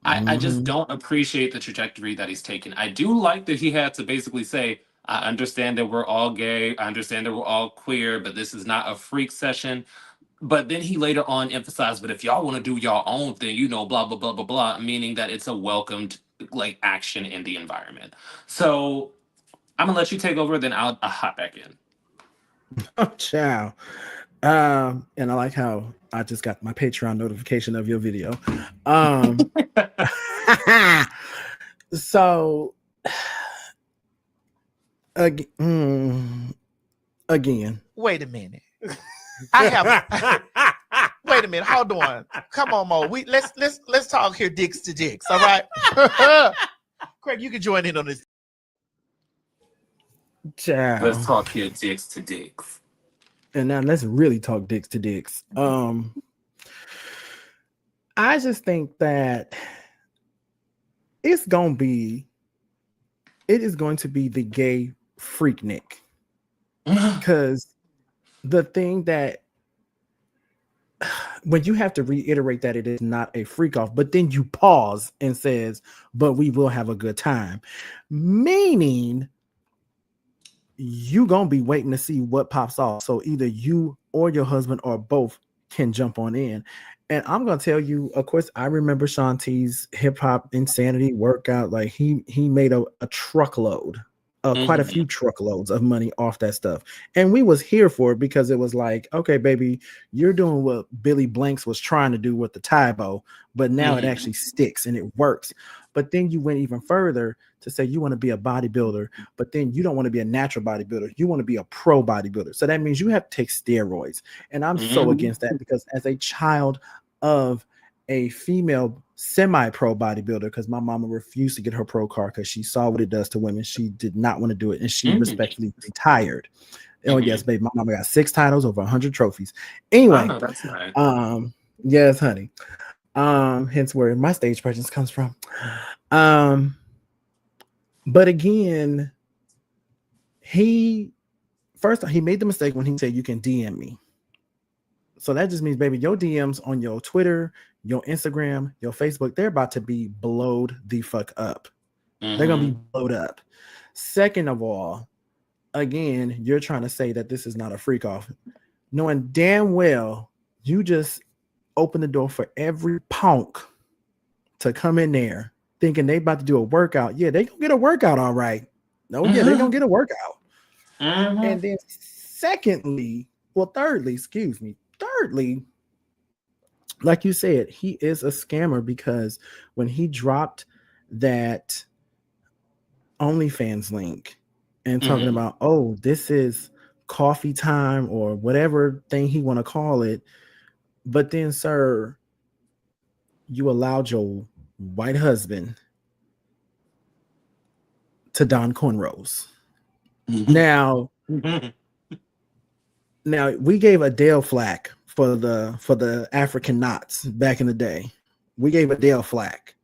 I just don't appreciate the trajectory that he's taken. I do like that he had to basically say, I understand that we're all gay. I understand that we're all queer, but this is not a freak session. But then he later on emphasized, but if y'all want to do your own thing, blah, blah, blah, blah, blah, meaning that it's a welcomed like action in the environment. So I'm going to let you take over, then I'll hop back in. Oh, ciao. And I like how I just got my Patreon notification of your video. So again, Wait a minute. I have. Wait a minute. Hold on. Come on, Mo. Let's talk here, dicks to dicks. All right. Craig, you can join in on this. ciao. Let's talk here, dicks to dicks. And now let's really talk dicks to dicks. I just think that it is going to be the gay Freaknik. Because the thing that when you have to reiterate that it is not a freak off, but then you pause and says, but we will have a good time, meaning you gonna be waiting to see what pops off. So either you or your husband or both can jump on in. And I'm gonna tell you, of course, I remember Shaun T's hip hop insanity workout. Like he made a truckload, quite a few truckloads of money off that stuff. And we was here for it because it was like, okay, baby, you're doing what Billy Blanks was trying to do with the Tybo, but now it actually sticks and it works. But then you went even further to say you want to be a bodybuilder, but then you don't want to be a natural bodybuilder. You want to be a pro bodybuilder. So that means you have to take steroids. And I'm so against that because as a child of a female semi-pro bodybuilder, because my mama refused to get her pro car because she saw what it does to women. She did not want to do it, and she respectfully retired. Oh yes, baby, my mama got 6 titles, over 100 trophies. Anyway, that's nice. Yes, honey. Hence where my stage presence comes from. But again, he made the mistake when he said you can DM me. So that just means, baby, your DMs on your Twitter, your Instagram, your Facebook, they're about to be blowed the fuck up. They're going to be blowed up. Second of all, again, you're trying to say that this is not a freak off, knowing damn well you just open the door for every punk to come in there thinking they about to do a workout. Yeah, they going to get a workout, all right. No, yeah, they're going to get a workout. And then thirdly, like you said, he is a scammer because when he dropped that OnlyFans link and talking about, oh, this is coffee time or whatever thing he want to call it, but then, sir, you allowed your white husband to don cornrows. Now we gave Adele flack for the African knots back in the day. We gave Adele flack.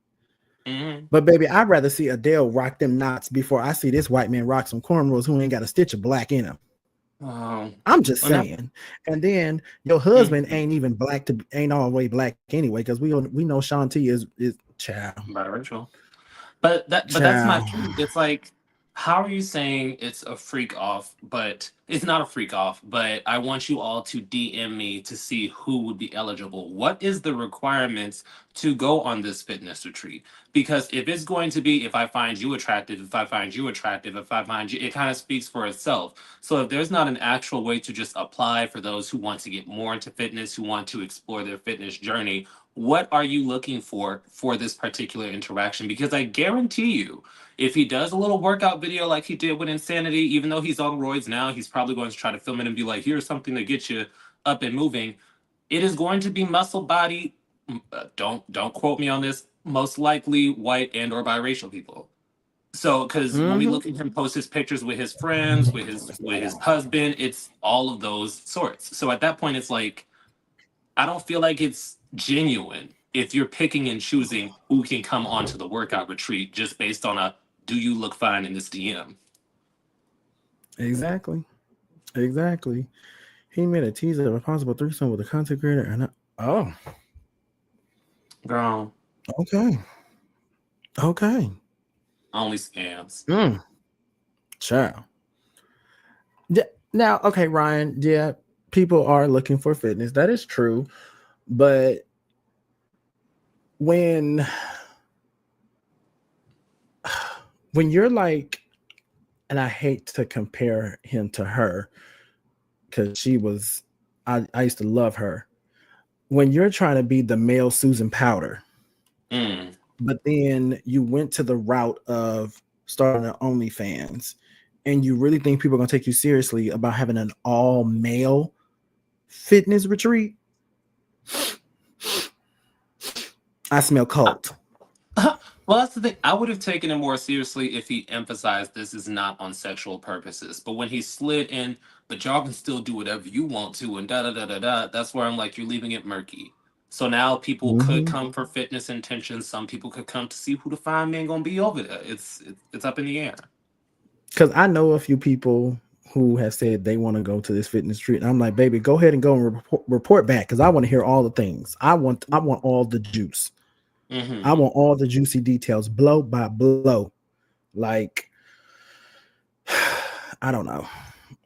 But baby, I'd rather see Adele rock them knots before I see this white man rock some cornrows who ain't got a stitch of black in him. I'm just saying. And then your husband ain't all the way black anyway, because we know Shaun T is child biracial. But that's not true. It's like how are you saying it's a freak off, but it's not a freak off, but I want you all to DM me to see who would be eligible. What is the requirements to go on this fitness retreat? Because if it's going to be if I find you attractive, if I find you attractive, if I find you, it kind of speaks for itself. So if there's not an actual way to just apply for those who want to get more into fitness, who want to explore their fitness journey, what are you looking for this particular interaction? Because I guarantee you, if he does a little workout video like he did with Insanity, even though he's on roids now, he's probably going to try to film it and be like, here's something to get you up and moving. It is going to be muscle body. Don't quote me on this. Most likely white and or biracial people. So, because when we Mhm. look at him post his pictures with his friends, with his husband, it's all of those sorts. So at that point, it's like I don't feel like it's genuine if you're picking and choosing who can come onto the workout retreat just based on a do you look fine in this DM? Exactly. Exactly. He made a teaser of a possible threesome with a content creator, and oh, Girl, okay, okay, only scams. child. Now, okay, Ryan. Yeah, people are looking for fitness. That is true, but when when you're like, and I hate to compare him to her because she was, I used to love her. When you're trying to be the male Susan Powder, Mm. but then you went to the route of starting an OnlyFans, and you really think people are gonna take you seriously about having an all male fitness retreat, I smell cult. Well, that's the thing. I would have taken it more seriously if he emphasized this is not on sexual purposes. But when he slid in, but y'all can still do whatever you want to, and da da da da da, that's where I'm like, you're leaving it murky. So now people could Mhm. come for fitness intentions. Some people could come to see who the fine man gonna be over there. It's up in the air. Because I know a few people who have said they want to go to this fitness retreat, and I'm like, baby, go ahead and go and report back because I want to hear all the things. I want all the juice. I Mm-hmm. want all the juicy details, blow by blow. Like, I don't know.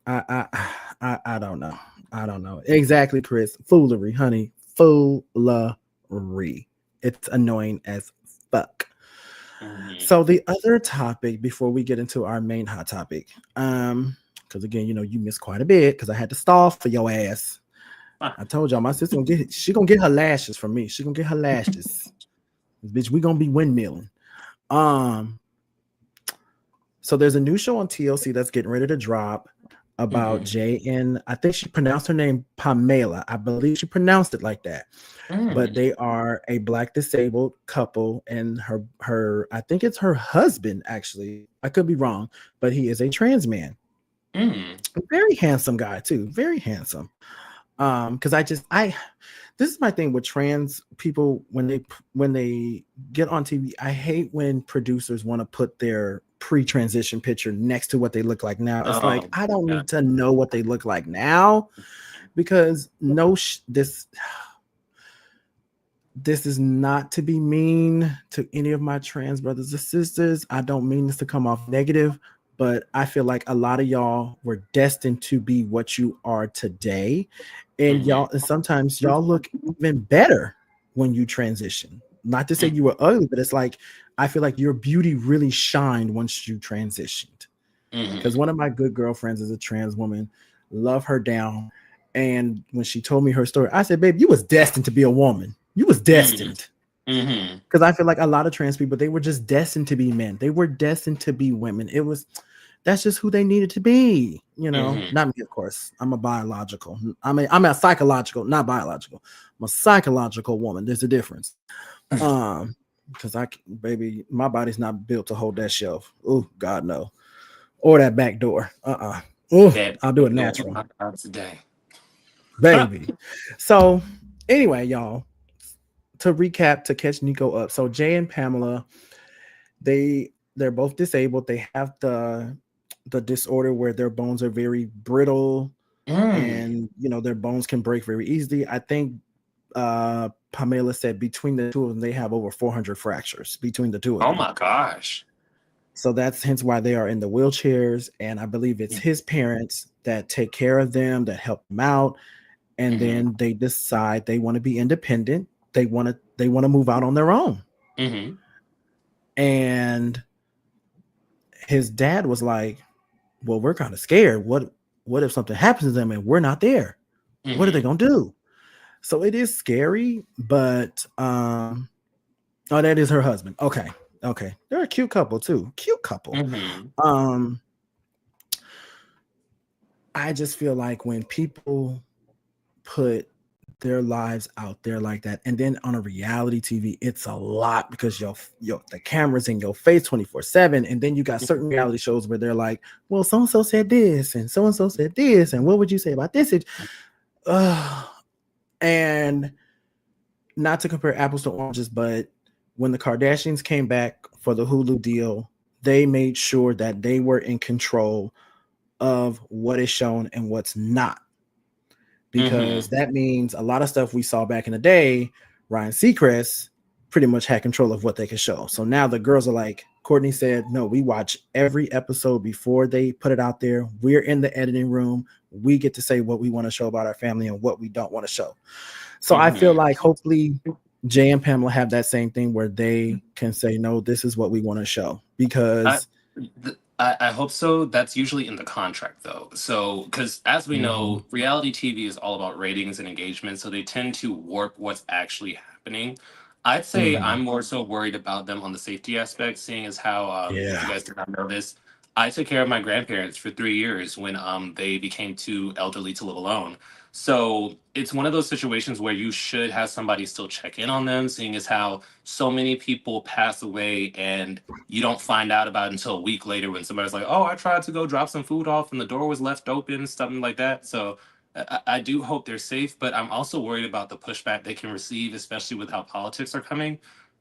I don't know. I don't know. Exactly, Chris. Foolery, honey. Foolery. It's annoying as fuck. Mm-hmm. So the other topic before we get into our main hot topic, because again, you missed quite a bit because I had to stall for your ass. I told y'all my sister gonna get her lashes from me. She gonna get her lashes. Bitch, we gonna be windmilling. Um, so there's a new show on TLC that's getting ready to drop about Mm-hmm. Jay and I think she pronounced her name Pamela. I believe she pronounced it like that. But Mm. they are a black disabled couple, and her I think it's her husband actually. I could be wrong, but he is a trans man. Mm. A very handsome guy too. Very handsome. Because I this is my thing with trans people when they get on TV. I hate when producers want to put their pre-transition picture next to what they look like now. It's like Oh, I don't yeah. need to know what they look like now because this is not to be mean to any of my trans brothers and sisters. I don't mean this to come off negative, but I feel like a lot of y'all were destined to be what you are today. And Mm-hmm. and sometimes y'all look even better when you transition. Not to say you were ugly, but it's like I feel like your beauty really shined once you transitioned. Because Mm-hmm. one of my good girlfriends is a trans woman, love her down. And when she told me her story, I said, babe, you was destined to be a woman. You was Mm-hmm. destined. Mm-hmm. Because I feel like a lot of trans people, they were just destined to be men. They were destined to be women. That's just who they needed to be. Mm-hmm. Not me, of course. I'm a biological. I'm a psychological, not biological. I'm a psychological woman. There's a difference. Because baby, my body's not built to hold that shelf. Oh, God, no. Or that back door. Oh, That I'll do it big door natural, today. baby. So, anyway, y'all, to recap, to catch Nico up. So, Jay and Pamela, they're both disabled. They have the disorder where their bones are very brittle Mm. and their bones can break very easily. I think Pamela said between the two of them, they have over 400 fractures between the two of Oh them. my gosh. So that's hence why they are in the wheelchairs. And I believe it's his parents that take care of them, that help them out. And then they decide they want to be independent. They want to move out on their own. And his dad was like, well, we're kind of scared. What if something happens to them and we're not there? What are they gonna do? So it is scary, but oh, that is her husband. Okay. They're a cute couple too. Cute couple. I just feel like when people put their lives out there like that, and then on a reality TV, it's a lot because the camera's in your face 24/7, and then you got certain reality shows where they're like, well, so and so said this, and so said this, and what would you say about this? And not to compare apples to oranges, but when the Kardashians came back for the Hulu deal, they made sure that they were in control of what is shown and what's not. Because that means a lot of stuff we saw back in the day, Ryan Seacrest pretty much had control of what they could show. So now the girls are like, Courtney said, no, we watch every episode before they put it out there. We're in the editing room. We get to say what we want to show about our family and what we don't want to show. So I feel like hopefully Jay and Pamela have that same thing where they can say, no, this is what we want to show. Because I hope so. That's usually in the contract, though. So, because as we know, reality TV is all about ratings and engagement. So they tend to warp what's actually happening. I'd say I'm more so worried about them on the safety aspect, seeing as how, if you guys did not know this, I took care of my grandparents for 3 years when they became too elderly to live alone. So it's one of those situations where you should have somebody still check in on them, seeing as how so many people pass away and you don't find out about it until a week later when somebody's like, oh, I tried to go drop some food off and the door was left open, something like that. So I do hope they're safe, but I'm also worried about the pushback they can receive, especially with how politics are coming.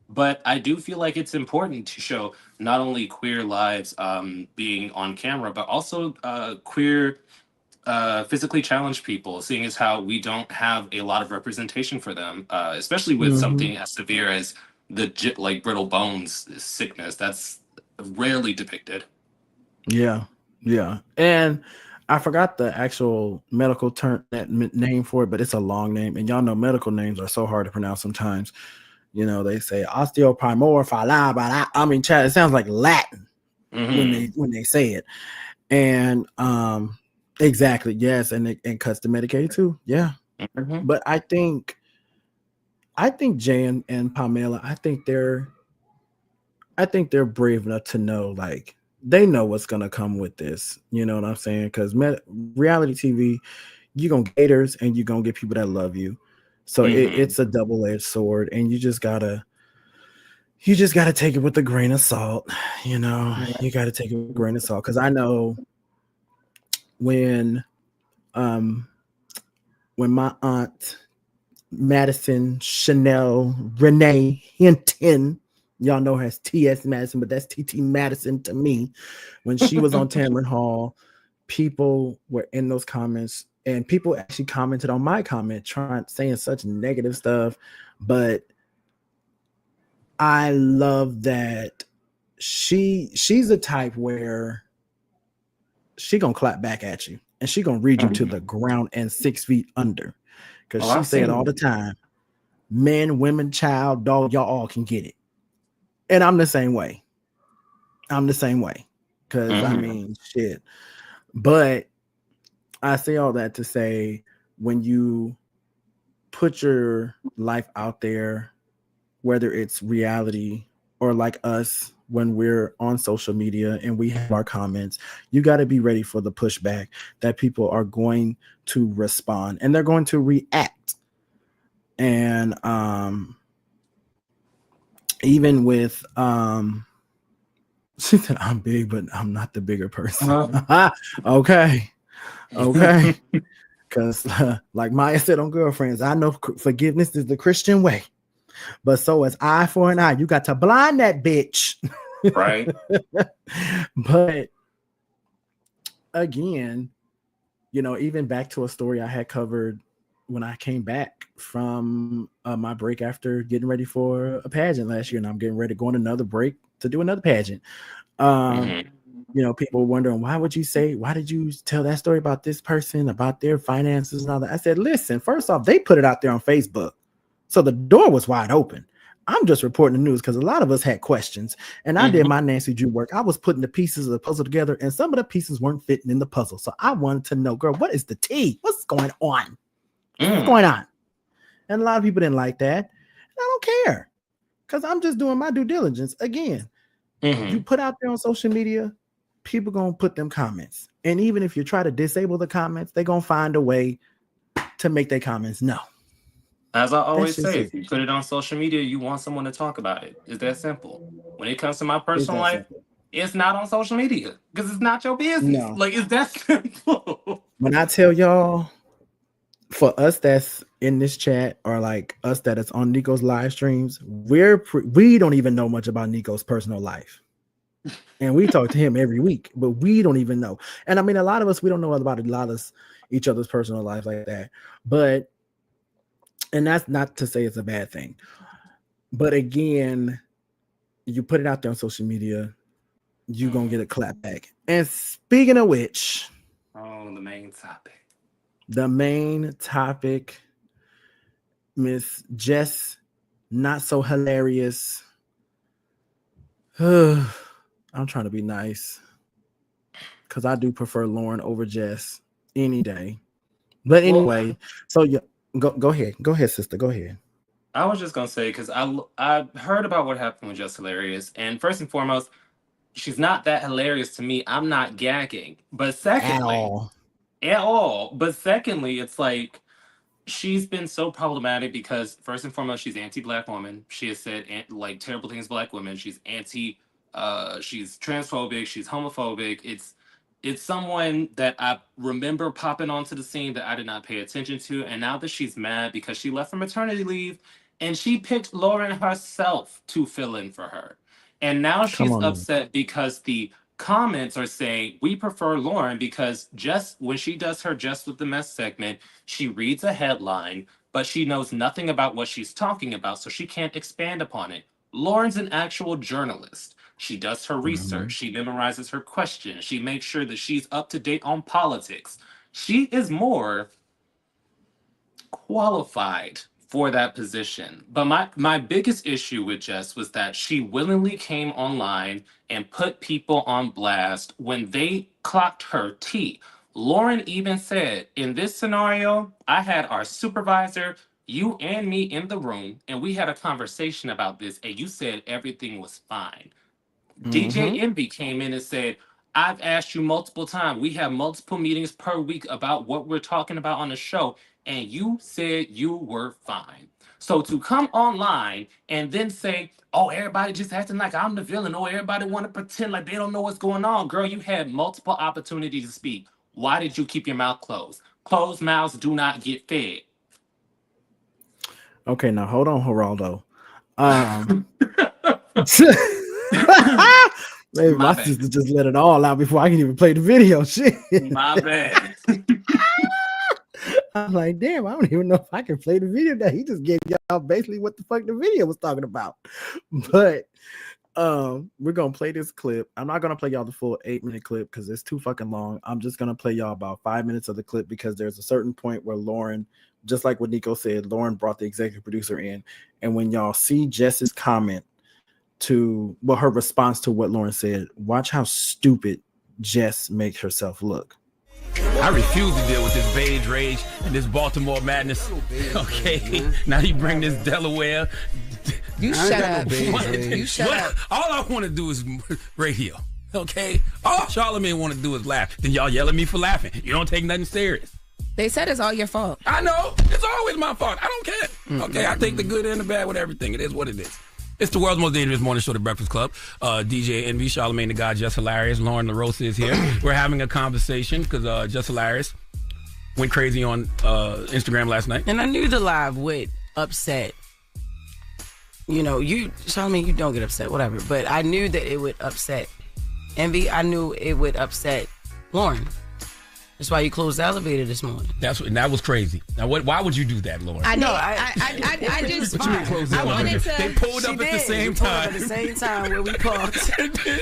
But I do feel like it's important to show not only queer lives being on camera, but also queer physically challenged people, seeing as how we don't have a lot of representation for them, especially with something as severe as the like brittle bones sickness. That's rarely depicted. Yeah. And I forgot the actual medical term, that name for it, but it's a long name. And y'all know medical names are so hard to pronounce sometimes. You know, they say osteoprimorphala. I mean, Chad, it sounds like Latin when they say it. And exactly, yes, and custom Medicaid too. Yeah. But I think Jay and Pamela, I think they're brave enough to know, like, they know what's gonna come with this. You know what I'm saying? Because reality TV, you're gonna get haters and you're gonna get people that love you. So it's a double-edged sword, and you just gotta take it with a grain of salt. You know, you gotta take it with a grain of salt. Because I know when my aunt Madison Chanel Renee Hinton, y'all know her as T.S. Madison, but that's T.T. Madison to me. When she was on Tamron Hall, people were in those comments, and people actually commented on my comment, saying such negative stuff. But I love that she's the type where she gonna clap back at you, and she gonna read you to the ground and 6 feet under. Because she said all the time, men, women, child, dog, y'all all can get it. And I'm the same way. Because I mean, shit. But I say all that to say, when you put your life out there, whether it's reality or like us, when we're on social media and we have our comments, you got to be ready for the pushback that people are going to respond and they're going to react. And even with she said, I'm big, but I'm not the bigger person. Okay. Because like Maya said on Girlfriends, I know forgiveness is the Christian way, but so is eye for an eye. You got to blind that bitch. Right. But again, you know, even back to a story I had covered when I came back from my break after getting ready for a pageant last year, and I'm getting ready to go on another break to do another pageant. Mhm. You know, people wondering why did you tell that story about this person, about their finances and all that? I said, listen, first off, they put it out there on Facebook. So the door was wide open. I'm just reporting the news because a lot of us had questions, and I did my Nancy Drew work. I was putting the pieces of the puzzle together, and some of the pieces weren't fitting in the puzzle. So I wanted to know, girl, what is the tea? What's going on? What's going on? And a lot of people didn't like that. And I don't care because I'm just doing my due diligence. Again, you put out there on social media, people going to put them comments. And even if you try to disable the comments, they're going to find a way to make their comments known. As I always say, if you put it on social media, you want someone to talk about it. It's that simple. When it comes to my personal life, it's not on social media because it's not your business. No. Like, it's that simple. When I tell y'all, for us that's in this chat or like us that is on Nico's live streams, we don't even know much about Nico's personal life. And we talk to him every week, but we don't even know. And I mean, a lot of us, we don't know about each other's personal life like that. But, and that's not to say it's a bad thing. But again, you put it out there on social media, you're going to get a clap back. And speaking of which. Oh, the main topic. The main topic, Miss Jess, not so hilarious. I'm trying to be nice because I do prefer Lauren over Jess any day. But anyway, so yeah, go ahead. Go ahead, sister. Go ahead. I was just going to say, because I heard about what happened with Jess Hilarious. And first and foremost, she's not that hilarious to me. I'm not gagging. But secondly, at all. But secondly, it's like she's been so problematic because first and foremost, she's anti-Black woman. She has said like terrible things to Black women. She's she's transphobic. She's homophobic. It's someone that I remember popping onto the scene that I did not pay attention to. And now that she's mad because she left for maternity leave and she picked Lauren herself to fill in for her. And now she's upset because the comments are saying we prefer Lauren because when she does her Just with the Mess segment, she reads a headline, but she knows nothing about what she's talking about, so she can't expand upon it. Lauren's an actual journalist. She does her research. She memorizes her questions. She makes sure that she's up to date on politics. She is more qualified for that position. But my biggest issue with Jess was that she willingly came online and put people on blast when they clocked her tea. Lauren even said, in this scenario, I had our supervisor, you and me in the room, and we had a conversation about this, and you said everything was fine. DJ Envy came in and said, I've asked you multiple times. We have multiple meetings per week about what we're talking about on the show, and you said you were fine. So to come online and then say, oh, everybody just acting like I'm the villain, or everybody want to pretend like they don't know what's going on. Girl, you had multiple opportunities to speak. Why did you keep your mouth closed? Closed mouths do not get fed. Okay, now hold on, Geraldo. Maybe my sister just let it all out before I can even play the video. Shit. My bad. I'm like, damn, I don't even know if I can play the video now. He just gave y'all basically what the fuck the video was talking about. But we're gonna play this clip. I'm not gonna play y'all the full 8-minute clip because it's too fucking long. I'm just gonna play y'all about 5 minutes of the clip because there's a certain point where Lauren, just like what Nico said, Lauren brought the executive producer in. And when y'all see Jess's comment her response to what Lauren said, watch how stupid Jess makes herself look. I refuse to deal with this beige rage and this Baltimore madness. Okay, now you bring this Delaware. You shut up. You shut up. All I want to do is radio. Okay, all Charlamagne want to do is laugh. Then y'all yell at me for laughing. You don't take nothing serious. They said it's all your fault. I know. It's always my fault. I don't care. Okay, I take the good and the bad with everything. It is what it is. It's the world's most dangerous morning show, The Breakfast Club. DJ Envy, Charlamagne the God, Jess Hilarious, Lauren LaRosa is here. We're having a conversation because Jess Hilarious went crazy on Instagram last night. And I knew the live would upset. You know, Charlamagne, you don't get upset, whatever. But I knew that it would upset Envy. I knew it would upset Lauren. That's why you closed the elevator this morning. That was crazy. Now, why would you do that, Lauren? I just What you mean close the I wanted elevator? to. They pulled up at the same time. At the same time where we parked,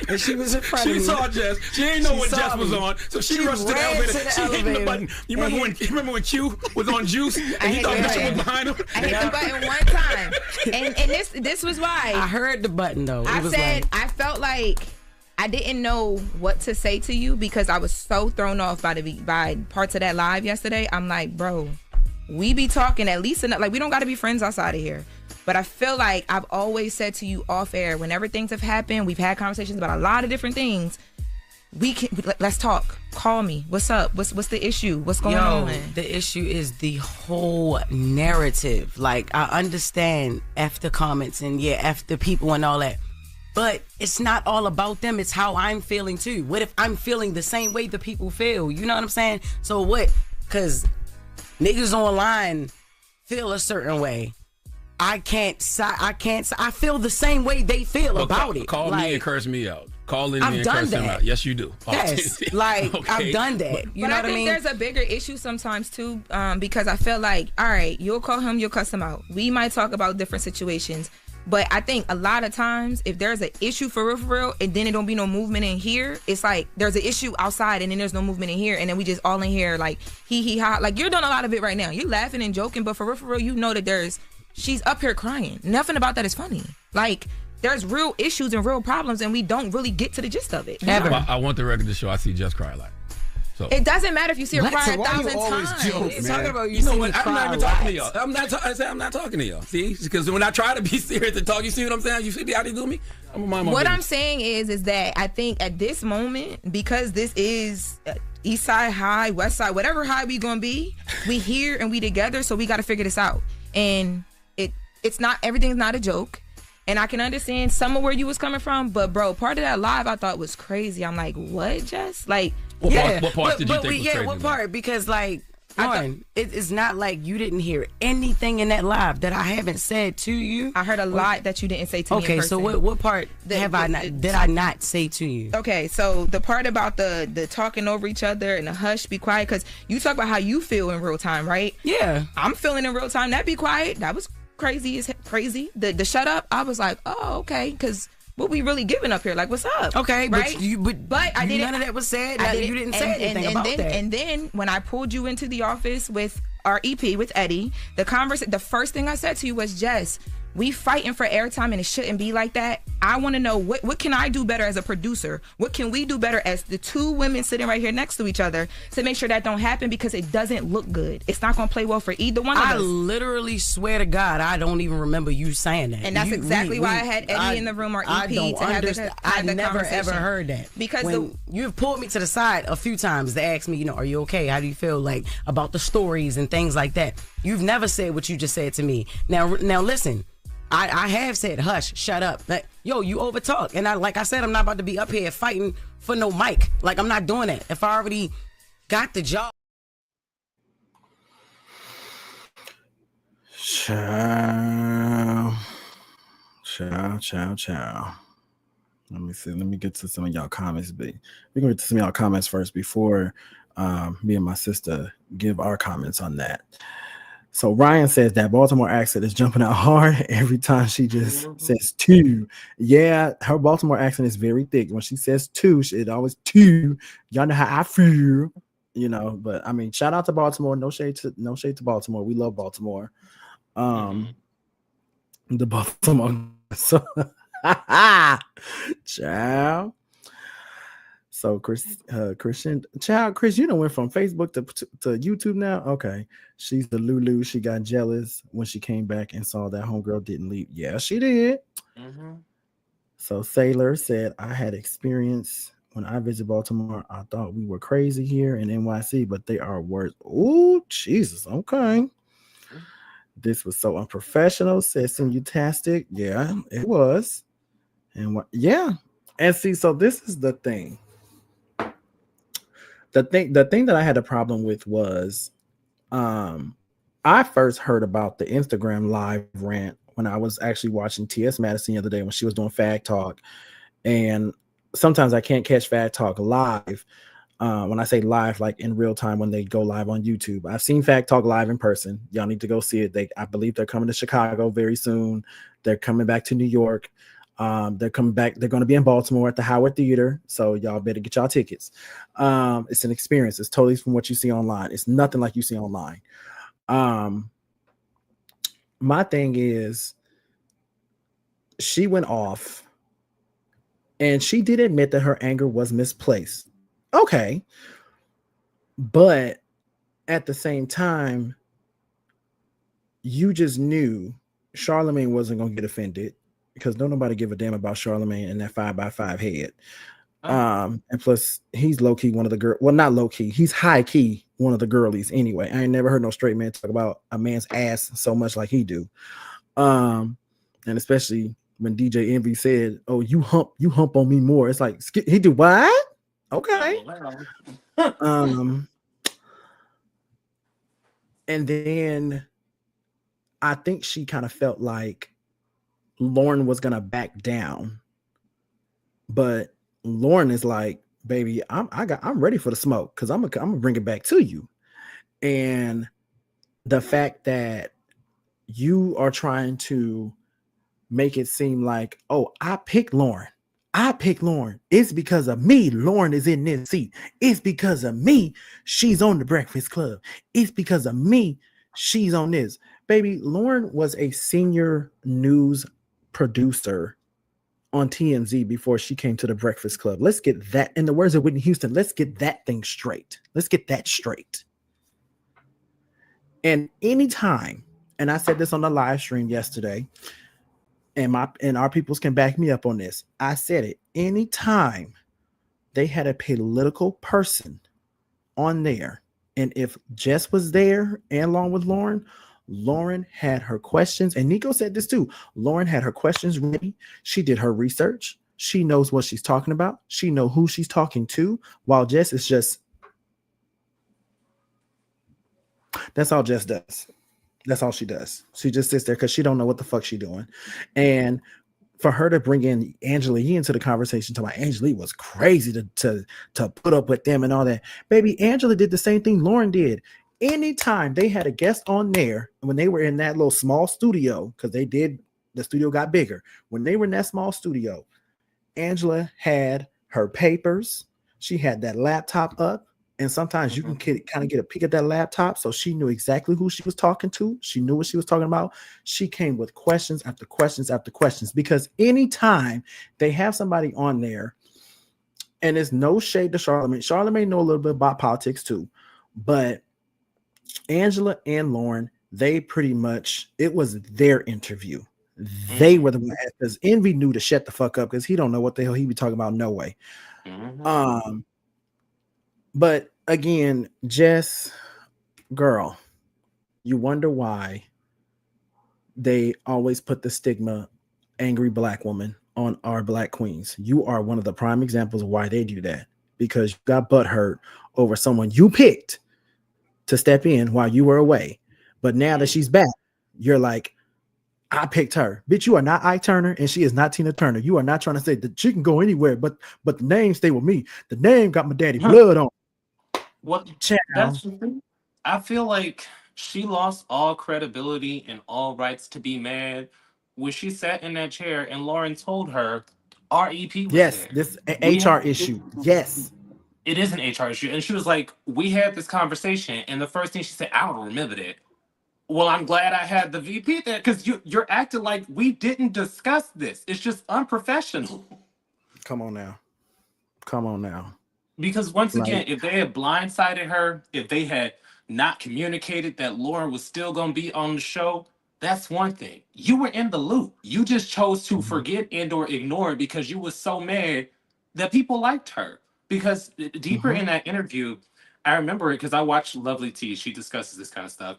and she was in front of me. She saw Jess. She didn't know what Jess was on, so she rushed to the ran elevator. to the She hit the elevator. button. You remember when Q was on Juice and he thought Bishop was behind him? I hit the button one time, and this was why I heard the button though. I said I felt like I didn't know what to say to you because I was so thrown off by parts of that live yesterday. I'm like, bro, we be talking at least enough. Like, we don't got to be friends outside of here. But I feel like I've always said to you off air, whenever things have happened, we've had conversations about a lot of different things. Let's talk. Call me. What's up? What's the issue? What's going on? The issue is the whole narrative. Like, I understand after comments and after people and all that. But it's not all about them. It's how I'm feeling too. What if I'm feeling the same way the people feel? You know what I'm saying? So what? Because niggas online feel a certain way. I feel the same way they feel about it. Call me and curse me out. Call in me and curse them out. Yes, you do. Yes, like okay. I've done that. You know what I mean? There's a bigger issue sometimes too, because I feel like, all right, you'll call him, you'll cuss him out. We might talk about different situations. But I think a lot of times, if there's an issue for real, and then it don't be no movement in here, it's like there's an issue outside and then there's no movement in here, and then we just all in here like he ha. Like, you're doing a lot of it right now. You're laughing and joking, but for real, you know that she's up here crying. Nothing about that is funny. Like, there's real issues and real problems, and we don't really get to the gist of it. Ever. I want the record to show I see Jess cry a lot. So. It doesn't matter if you see her cry 1,000 always times. joke, He's man? talking about You know what? I'm I'm not even talking to y'all. I'm not talking to y'all. See? Because when I try to be serious and talk, you see what I'm saying? You see how they do me? I'm a mind my What business. I'm saying is that I think at this moment, because this is East Side High, West Side, whatever high we gonna be, we here and we together, so we got to figure this out. And it's not, everything's not a joke. And I can understand some of where you was coming from, but bro, part of that live I thought was crazy. I'm like, what, Jess? Like, What part did you think was crazy? What part? Because like, it's not like you didn't hear anything in that live that I haven't said to you. I heard a lot that you didn't say to me. Okay, so what part did I not say to you? Okay, so the part about the talking over each other and the hush, be quiet, because you talk about how you feel in real time, right? Yeah, I'm feeling in real time. That be quiet. That was crazy. The shut up. I was like, oh, okay, because what we really giving up here? Like, what's up? Okay, right? But I didn't. None of that was said. You didn't say anything about that. And then when I pulled you into the office with our EP with Eddie, the first thing I said to you was, Jess, we fighting for airtime and it shouldn't be like that. I want to know what can I do better as a producer? What can we do better as the two women sitting right here next to each other to make sure that don't happen, because it doesn't look good. It's not going to play well for either one of us. I literally swear to God, I don't even remember you saying that. And that's exactly why I had Eddie in the room, or EP, to have the I never conversation. ever heard that. Because you've pulled me to the side a few times to ask me, are you okay? How do you feel like about the stories and things like that? You've never said what you just said to me. Now listen. I have said, hush, shut up. But, you overtalk. And like I said, I'm not about to be up here fighting for no mic. Like, I'm not doing that. If I already got the job. Ciao. Let me see. Let me get to some of y'all comments. We're going to get to some of y'all comments first before me and my sister give our comments on that. So Ryan says that Baltimore accent is jumping out hard every time she just says two. Yeah, her Baltimore accent is very thick. When she says two, it always two. Y'all know how I feel, But I mean, shout out to Baltimore. No shade to Baltimore. We love Baltimore. The Baltimore. So, ciao. So Chris, Chris, you went from Facebook to YouTube now. Okay, she's the Lulu. She got jealous when she came back and saw that homegirl didn't leave. Yeah, she did. Mm-hmm. So Sailor said, I had experience when I visited Baltimore. I thought we were crazy here in NYC, but they are worse. Oh, Jesus. Okay. This was so unprofessional. Said Sinutastic. Yeah, it was. And yeah. And see, so this is the thing. The thing that I had a problem with was I first heard about the Instagram live rant when I was actually watching T.S. Madison the other day when she was doing Fag Talk. And sometimes I can't catch Fag Talk live. When I say live, like in real time, when they go live on YouTube. I've seen Fact Talk live in person. Y'all need to go see it. I believe they're coming to Chicago very soon. They're coming back to New York. They're coming back. They're going to be in Baltimore at the Howard Theater. So y'all better get y'all tickets. It's an experience. It's totally from what you see online. It's nothing like you see online. My thing is, she went off and she did admit that her anger was misplaced. Okay. But at the same time, you just knew Charlemagne wasn't going to get offended because don't nobody give a damn about Charlemagne and that 5x5 head. And plus, he's low key one of the girl. Well, not low key. He's high key one of the girlies. Anyway, I ain't never heard no straight man talk about a man's ass so much like he do. And especially when DJ Envy said, "Oh, you hump on me more." It's like he do what? Okay. And then I think she kind of felt like Lauren was gonna back down, but Lauren is like, "Baby, I'm ready for the smoke because I'm gonna bring it back to you." And the fact that you are trying to make it seem like, "Oh, I picked Lauren. It's because of me. Lauren is in this seat. It's because of me. She's on the Breakfast Club. It's because of me. She's on this." Baby, Lauren was a senior news producer on TMZ before she came to the Breakfast Club. Let's get that, in the words of Whitney Houston, let's get that thing straight. Let's get that straight. And anytime, and I said this on the live stream yesterday, and our peoples can back me up on this. I said it. Anytime they had a political person on there, and if Jess was there and along with Lauren had her questions, and Nico said this too. Lauren had her questions ready. She did her research. She knows what she's talking about. She knows who she's talking to, while Jess is just, that's all Jess does. That's all she does. She just sits there because she don't know what the fuck she's doing. And for her to bring in Angela Yee into the conversation, talking about Angela Yee was crazy to put up with them and all that. Baby, Angela did the same thing Lauren did. Anytime they had a guest on there, when they were in that little small studio, because the studio got bigger. When they were in that small studio, Angela had her papers. She had that laptop up. And sometimes you can kind of get a peek at that laptop. So she knew exactly who she was talking to. She knew what she was talking about. She came with questions after questions after questions, because anytime they have somebody on there, and there's no shade to Charlemagne. Charlemagne know a little bit about politics too. But Angela and Lauren, they pretty much, it was their interview. They were the ones, because Envy knew to shut the fuck up because he don't know what the hell he be talking about. No way. But again, Jess, girl, you wonder why they always put the stigma angry black woman on our black queens. You are one of the prime examples of why they do that, because you got butthurt over someone you picked to step in while you were away. But now that she's back, you're like, I picked her. Bitch, you are not Ike Turner and she is not Tina Turner. You are not trying to say that she can go anywhere, but the name stay with me. The name got my daddy blood on. What? That's the thing. I feel like she lost all credibility and all rights to be mad when she sat in that chair and Lauren told her REP was yes, there. This HR issue. Yes. It is an HR issue. And she was like, we had this conversation, and the first thing she said, I don't remember that. Well, I'm glad I had the VP there, because you're acting like we didn't discuss this. It's just unprofessional. Come on now. Because once again, if they had blindsided her, if they had not communicated that Lauren was still going to be on the show, that's one thing. You were in the loop. You just chose to forget and or ignore it because you were so mad that people liked her. Because deeper in that interview, I remember it because I watched Lovely T. She discusses this kind of stuff.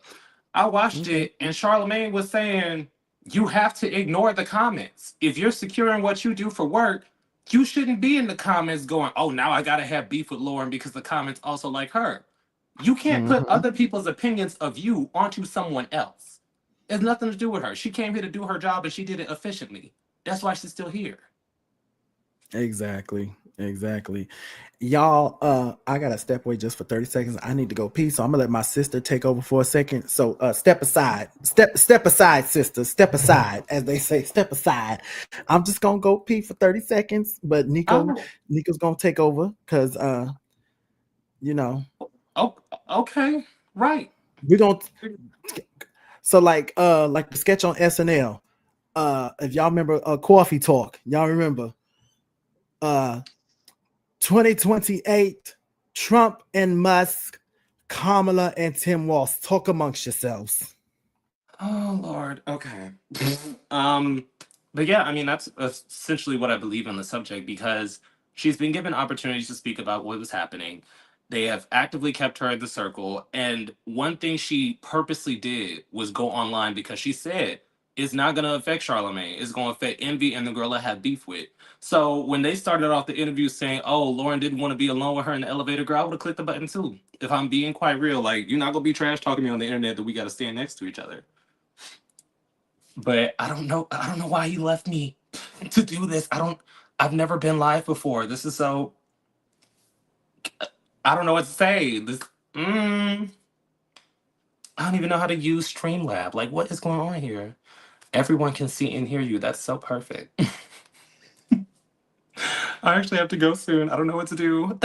I watched it, and Charlemagne was saying, you have to ignore the comments. If you're securing what you do for work, you shouldn't be in the comments going, oh, now I got to have beef with Lauren because the comments also like her. You can't put other people's opinions of you onto someone else. It has nothing to do with her. She came here to do her job, and she did it efficiently. That's why she's still here. Exactly. Exactly. Y'all, I gotta step away just for 30 seconds. I need to go pee, so I'm gonna let my sister take over for a second. So step aside. Step aside, sister. Step aside, as they say, step aside. I'm just gonna go pee for 30 seconds, but Oh, Nico's gonna take over because you know, oh, okay, right. we're gonna so like the sketch on SNL. If y'all remember Coffee Talk, y'all remember uh 2028, Trump and Musk, Kamala and Tim Walz. Talk amongst yourselves. Oh Lord. Okay. um, but yeah, I mean that's essentially what I believe on the subject because she's been given opportunities to speak about what was happening. They have actively kept her in the circle, and one thing she purposely did was go online because she said it's not going to affect Charlamagne. It's going to affect Envy and the girl I have beef with. So when they started off the interview saying, "Oh, Lauren didn't want to be alone with her in the elevator," girl, I would have clicked the button too. If I'm being quite real, like you're not gonna be trash talking to me on the internet that we got to stand next to each other. But I don't know. I don't know why he left me to do this. I don't. I've never been live before. This is so. I don't know what to say. This. Mm, I don't even know how to use Streamlab. Like, what is going on here? Everyone can see and hear you. That's so perfect. I actually have to go soon. I don't know what to do.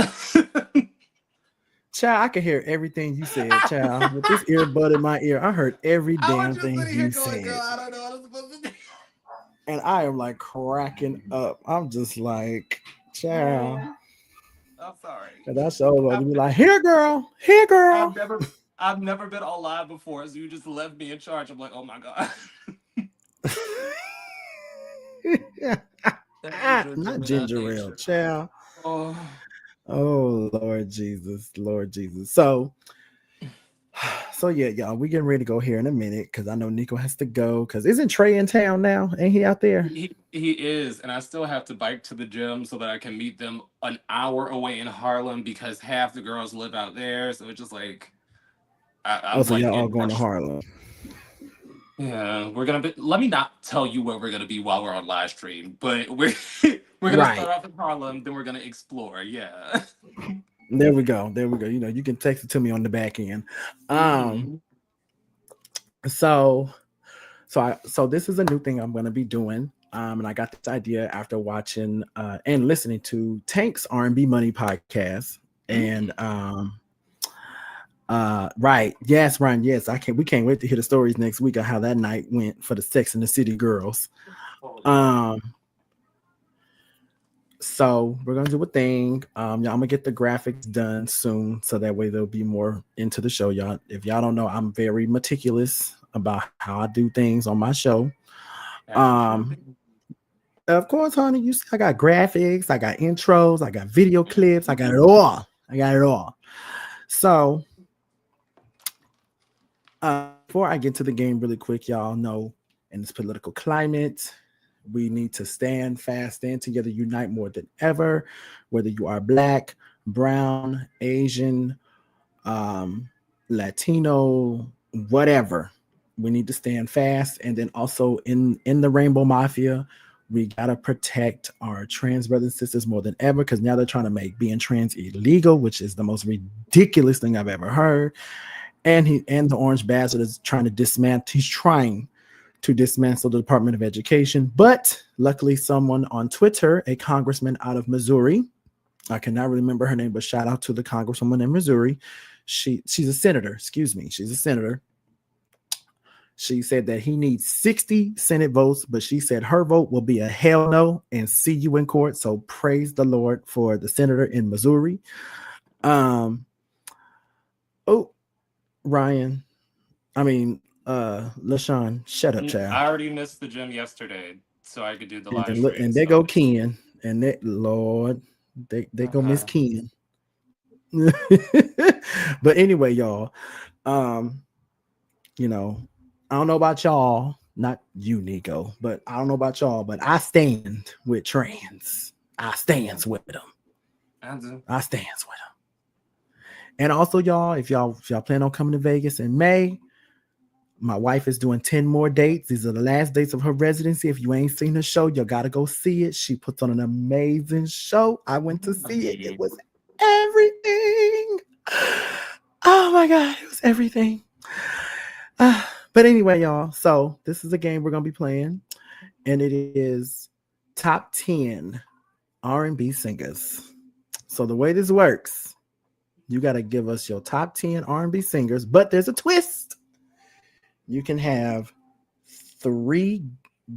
Child, I can hear everything you said, child. With this earbud in my ear, I heard every I was damn just thing sitting here you going, girl, said. I don't know what I'm supposed to do. And I am like cracking up. I'm just like, child. I'm sorry. And that's all going to I've, be like, here, girl, here, I've girl. never I've never been on live before, so you just left me in charge. I'm like, oh my god. Thank you, Ginger Not Minaj ginger ale, Nation. child. Oh, Oh Lord Jesus, Lord Jesus. So yeah, y'all, we getting ready to go here in a minute because I know Nico has to go. Because isn't Trey in town now? Ain't he out there? he is, and I still have to bike to the gym so that I can meet them an hour away in Harlem because half the girls live out there. So it's just like Oh, I'm so like y'all all in going to rush. Harlem. Yeah, we're gonna be. Let me not tell you where we're gonna be while we're on live stream, but we're we're gonna Right. start off in Harlem, then we're gonna explore. Yeah. There we go. There we go. You know, you can text it to me on the back end. Mhm. So so this is a new thing I'm gonna be doing. And I got this idea after watching and listening to Tank's R&B Money podcast. And right, yes, Ryan, yes, we can't wait to hear the stories next week of how that night went for the Sex and the City girls. So we're gonna do a thing. Y'all, I'm gonna get the graphics done soon, so that way there'll be more into the show. Y'all, if y'all don't know, I'm very meticulous about how I do things on my show. As you should be. Of course, honey, you see, I got graphics, I got intros, I got video clips, I got it all. I got it all. So before I get to the game really quick, y'all know in this political climate, we need to stand fast, stand together, unite more than ever, whether you are Black, brown, Asian, Latino, whatever. We need to stand fast. And then also in the Rainbow Mafia, we gotta protect our trans brothers and sisters more than ever, because now they're trying to make being trans illegal, which is the most ridiculous thing I've ever heard. And the Orange Bastard is trying to dismantle. He's trying to dismantle the Department of Education, but luckily, someone on Twitter, a congressman out of Missouri, I cannot remember her name, but shout out to the congresswoman in Missouri. She's a senator. Excuse me, she's a senator. She said that he needs 60 Senate votes, but she said her vote will be a hell no and see you in court. So praise the Lord for the senator in Missouri. Oh, Ryan. I mean, LaShawn, shut up, child. I already missed the gym yesterday, so I could do the And, live then look, stream. and they So go Ken, and that Lord, they go Miss Ken. But anyway, y'all, you know, I don't know about y'all, not you, Nico, but I don't know about y'all, but I stand with trans. I stands with them. I stands with them. And also, y'all, if y'all plan on coming to Vegas in May, My wife is doing 10 more dates. These are the last dates of her residency. If you ain't seen the show, you gotta go see it. She puts on an amazing show. I went to see it. It was everything. Oh my God, it was everything. But anyway, y'all, so this is a game we're gonna be playing, and it is top 10 R&B singers. So the way this works, you gotta give us your top 10 R&B singers, but there's a twist. You can have 3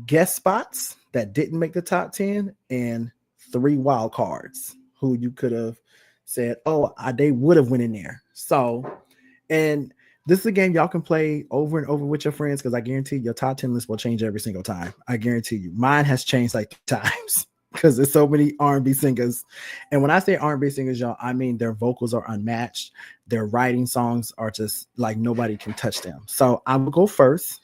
guest spots that didn't make the top 10 and 3 wild cards who you could have said, oh, they would have went in there. So, and this is a game y'all can play over and over with your friends, because I guarantee your top 10 list will change every single time. I guarantee you. Mine has changed like 3 times because there's so many R&B singers. And when I say R&B singers, y'all, I mean their vocals are unmatched. Their writing songs are just like nobody can touch them. So I will go first,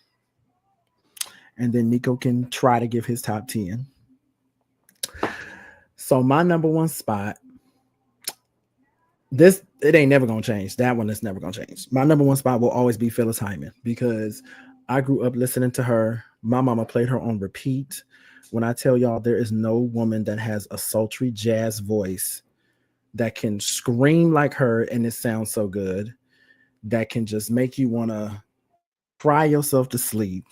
and then Nico can try to give his top 10. So my number 1 spot, it ain't never gonna change. That one is never gonna change. My number 1 spot will always be Phyllis Hyman, because I grew up listening to her. My mama played her on repeat. When I tell y'all, there is no woman that has a sultry jazz voice that can scream like her and it sounds so good, that can just make you want to cry yourself to sleep,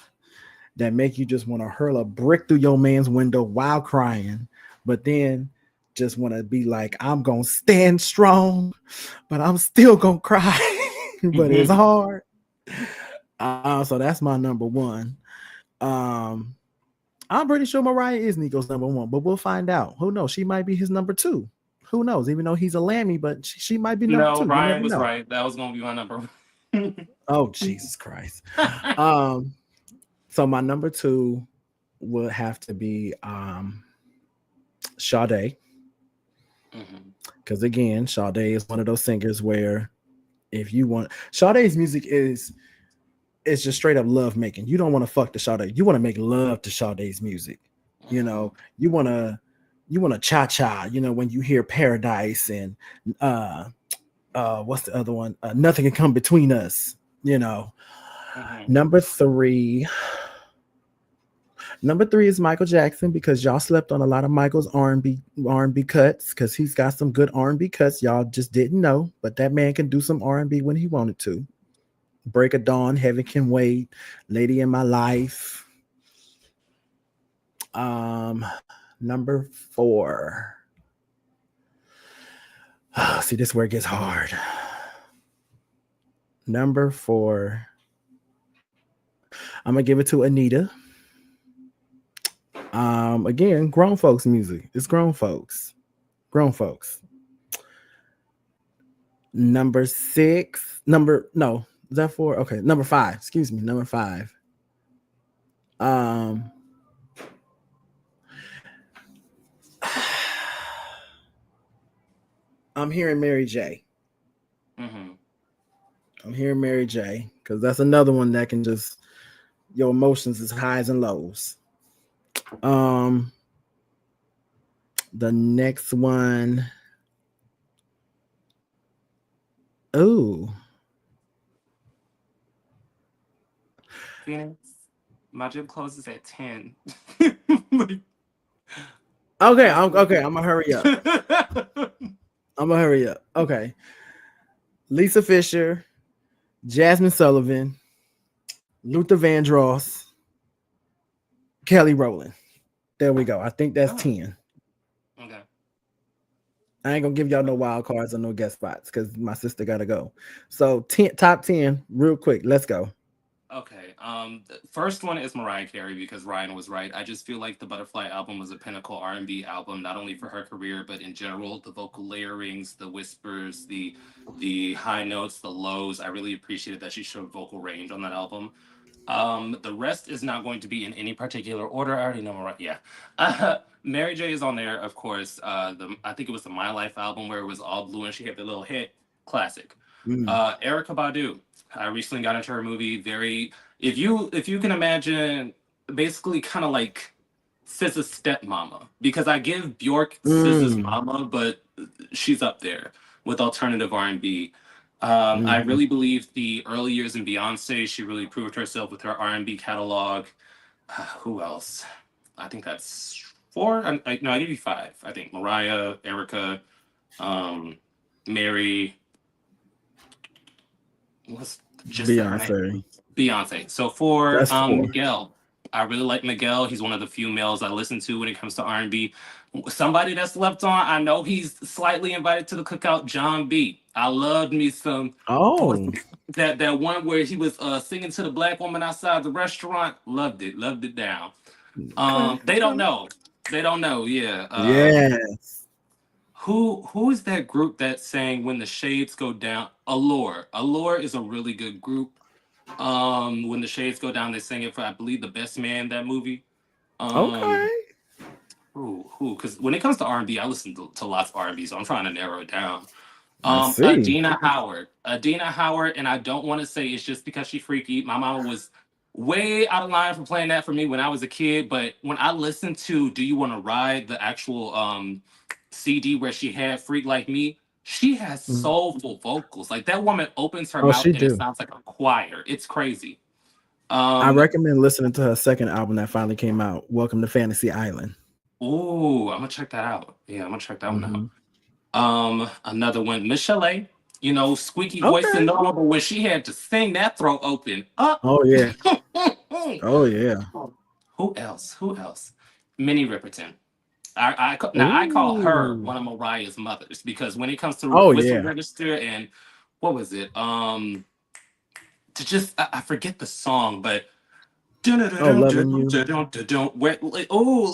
that make you just want to hurl a brick through your man's window while crying, but then just want to be like, I'm gonna stand strong, but I'm still gonna cry. But it's hard. So that's my number 1. I'm pretty sure Mariah is Nico's number 1, but we'll find out. Who knows? She might be his number 2. Who knows? Even though he's a Lammy, but she might be number 2. No, Ryan was right. That was gonna be my number 1. Oh, Jesus Christ. So my number 2 would have to be Sade. Because again, Sade is one of those singers where if you want, Sade's music is just straight up love making. You don't want to fuck to Sade. You want to make love to Sade's music. You know, you want to cha-cha, you know, when you hear Paradise and what's the other one? Nothing Can Come Between Us, you know. Number 3 is Michael Jackson, because y'all slept on a lot of Michael's R&B cuts, because he's got some good R&B cuts y'all just didn't know, but that man can do some R&B when he wanted to. Break of Dawn, Heaven Can Wait, Lady in My Life. Number 4. See, this is where it gets hard. Number 4. I'm gonna give it to Anita. Again, grown folks music. It's grown folks. Number 6. Is that 4? Okay, number 5. Excuse me, number 5. I'm hearing Mary J. I'm hearing Mary J, because that's another one that can just, your emotions is highs and lows. The next one. Ooh. Phoenix, my gym closes at 10. Okay, I'm gonna hurry up. Okay. Lisa Fisher, Jasmine Sullivan, Luther Vandross, Kelly Rowland. There we go. I think that's 10. Okay. I ain't gonna give y'all no wild cards or no guest spots because my sister gotta go. So top 10, real quick. Let's go. Okay. The first one is Mariah Carey, because Ryan was right. I just feel like the Butterfly album was a pinnacle R&B album, not only for her career, but in general. The vocal layerings, the whispers, the high notes, the lows. I really appreciated that she showed vocal range on that album. The rest is not going to be in any particular order. I already know Mariah. Yeah. Mary J is on there, of course. I think it was the My Life album where it was all blue and she had the little hit. Classic. Erykah Badu. I recently got into her movie. If you can imagine, basically kind of like SZA's stepmama, because I give Bjork SZA's mama, but she's up there with alternative R&B. I really believe the early years in Beyonce, she really proved herself with her R&B catalog. Who else? I think that's four. No, I give you five. I think Mariah, Erica, Mary. What's just her name? Beyonce. Beyonce. So for That's four. Miguel, I really like Miguel. He's one of the few males I listen to when it comes to R&B. Somebody that's left on, I know he's slightly invited to the cookout, John B. I loved me some. Oh, That one where he was singing to the black woman outside the restaurant. Loved it down. They don't know. They don't know. Yeah. yes. Who is that group that sang When the Shades Go Down? Allure. Allure is a really good group. When the Shades Go Down, they sang it for, I believe, The Best Man, that movie. Okay. Who? Because when it comes to R&B, I listen to lots of R&B, so I'm trying to narrow it down. I see. Adina Howard, and I don't want to say it's just because she's freaky. My mama was way out of line for playing that for me when I was a kid, but when I listened to Do You Want to Ride, the actual CD where she had Freak Like Me, she has soulful vocals. Like, that woman opens her mouth she and do. it sounds like a choir. It's crazy. I recommend listening to her second album that finally came out, Welcome to Fantasy Island. Ooh, I'm gonna check that out. Yeah, I'm gonna check that one out. Another one, Michelle A. You know, squeaky voice and normal, but when she had to sing, that throat open. Oh yeah. Oh yeah. Who else? Minnie Riperton. I call her one of Mariah's mothers, because when it comes to whistle register and what was it? I forget the song, but Loving You.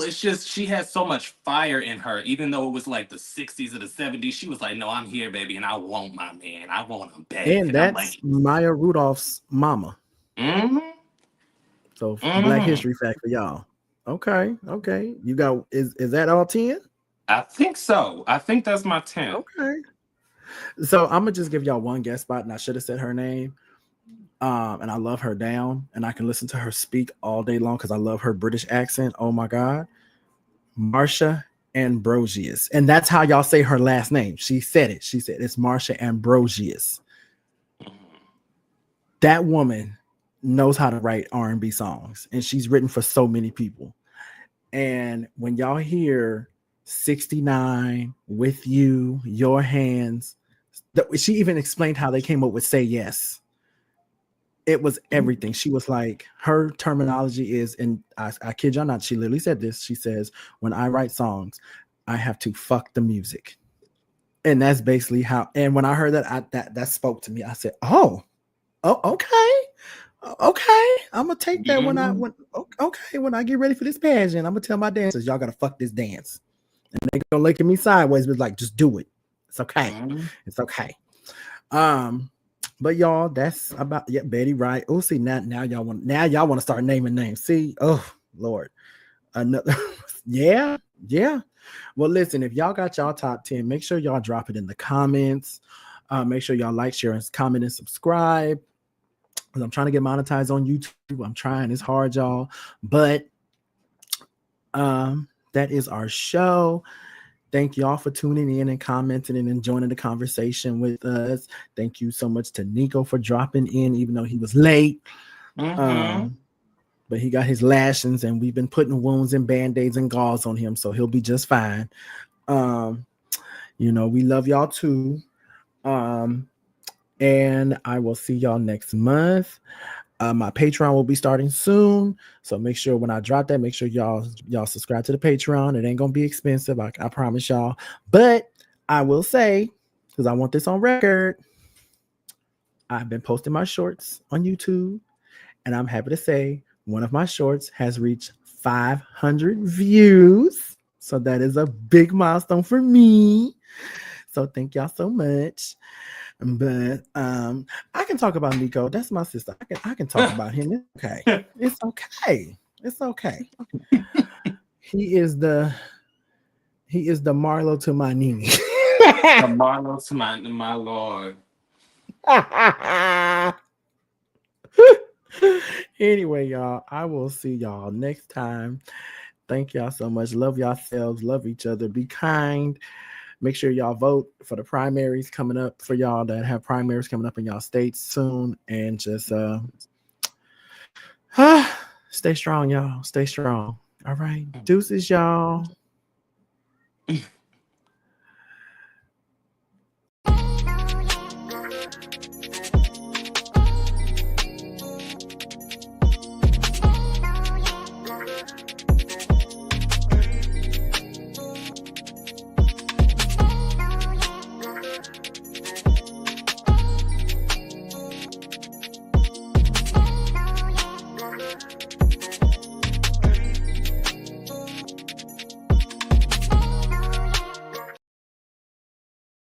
It's just, she has so much fire in her. Even though it was like the 60s or the 70s, she was like, no, I'm here, baby, and I want my man. I want him back. And that's Maya Rudolph's mama. So Black History fact for y'all. Okay. You got is that all 10? I think so. I think that's my 10. Okay. So I'm gonna just give y'all one guest spot, and I should have said her name. And I love her down, and I can listen to her speak all day long because I love her British accent. Oh my God. Marsha Ambrosius. And that's how y'all say her last name. She said it. She said it's Marsha Ambrosius. That woman knows how to write R&B songs, and she's written for so many people. And when y'all hear 69, With You, Your Hands, she even explained how they came up with Say Yes. It was everything. She was like, her terminology is, and I kid y'all not, she literally said this. She says, when I write songs, I have to fuck the music. And that's basically how, and when I heard that, that spoke to me. I said, oh, okay. I'm gonna take that when I get ready for this pageant. I'm gonna tell my dancers, y'all gotta fuck this dance. And they gonna look at me sideways, but like, just do it. It's okay. It's okay. But y'all, that's about Betty Wright. Oh, see, now y'all want to start naming names. See, oh Lord, another yeah. Well, listen, if y'all got y'all top 10, make sure y'all drop it in the comments. Make sure y'all like, share, and comment and subscribe. I'm trying to get monetized on YouTube. I'm trying. It's hard, y'all. But that is our show. Thank y'all for tuning in and commenting and joining the conversation with us. Thank you so much to Nico for dropping in, even though he was late. But he got his lashings, and we've been putting wounds and band-aids and gauze on him, so he'll be just fine. We love y'all too. And I will see y'all next month. My Patreon will be starting soon, so make sure when I drop that, make sure y'all subscribe to the Patreon. It ain't gonna be expensive, I promise y'all. But I will say, because I want this on record, I've been posting my shorts on YouTube, and I'm happy to say one of my shorts has reached 500 views. So that is a big milestone for me. So thank y'all so much. But I can talk about Nico. That's my sister. I can talk about him. It's okay. It's okay. It's okay. He is the Marlo to my Nene. The Marlo to my Lord. Anyway, y'all, I will see y'all next time. Thank y'all so much. Love yourselves. Love each other. Be kind. Make sure y'all vote for the primaries coming up for y'all that have primaries coming up in y'all states soon. And just stay strong, y'all. Stay strong. All right. Deuces, y'all.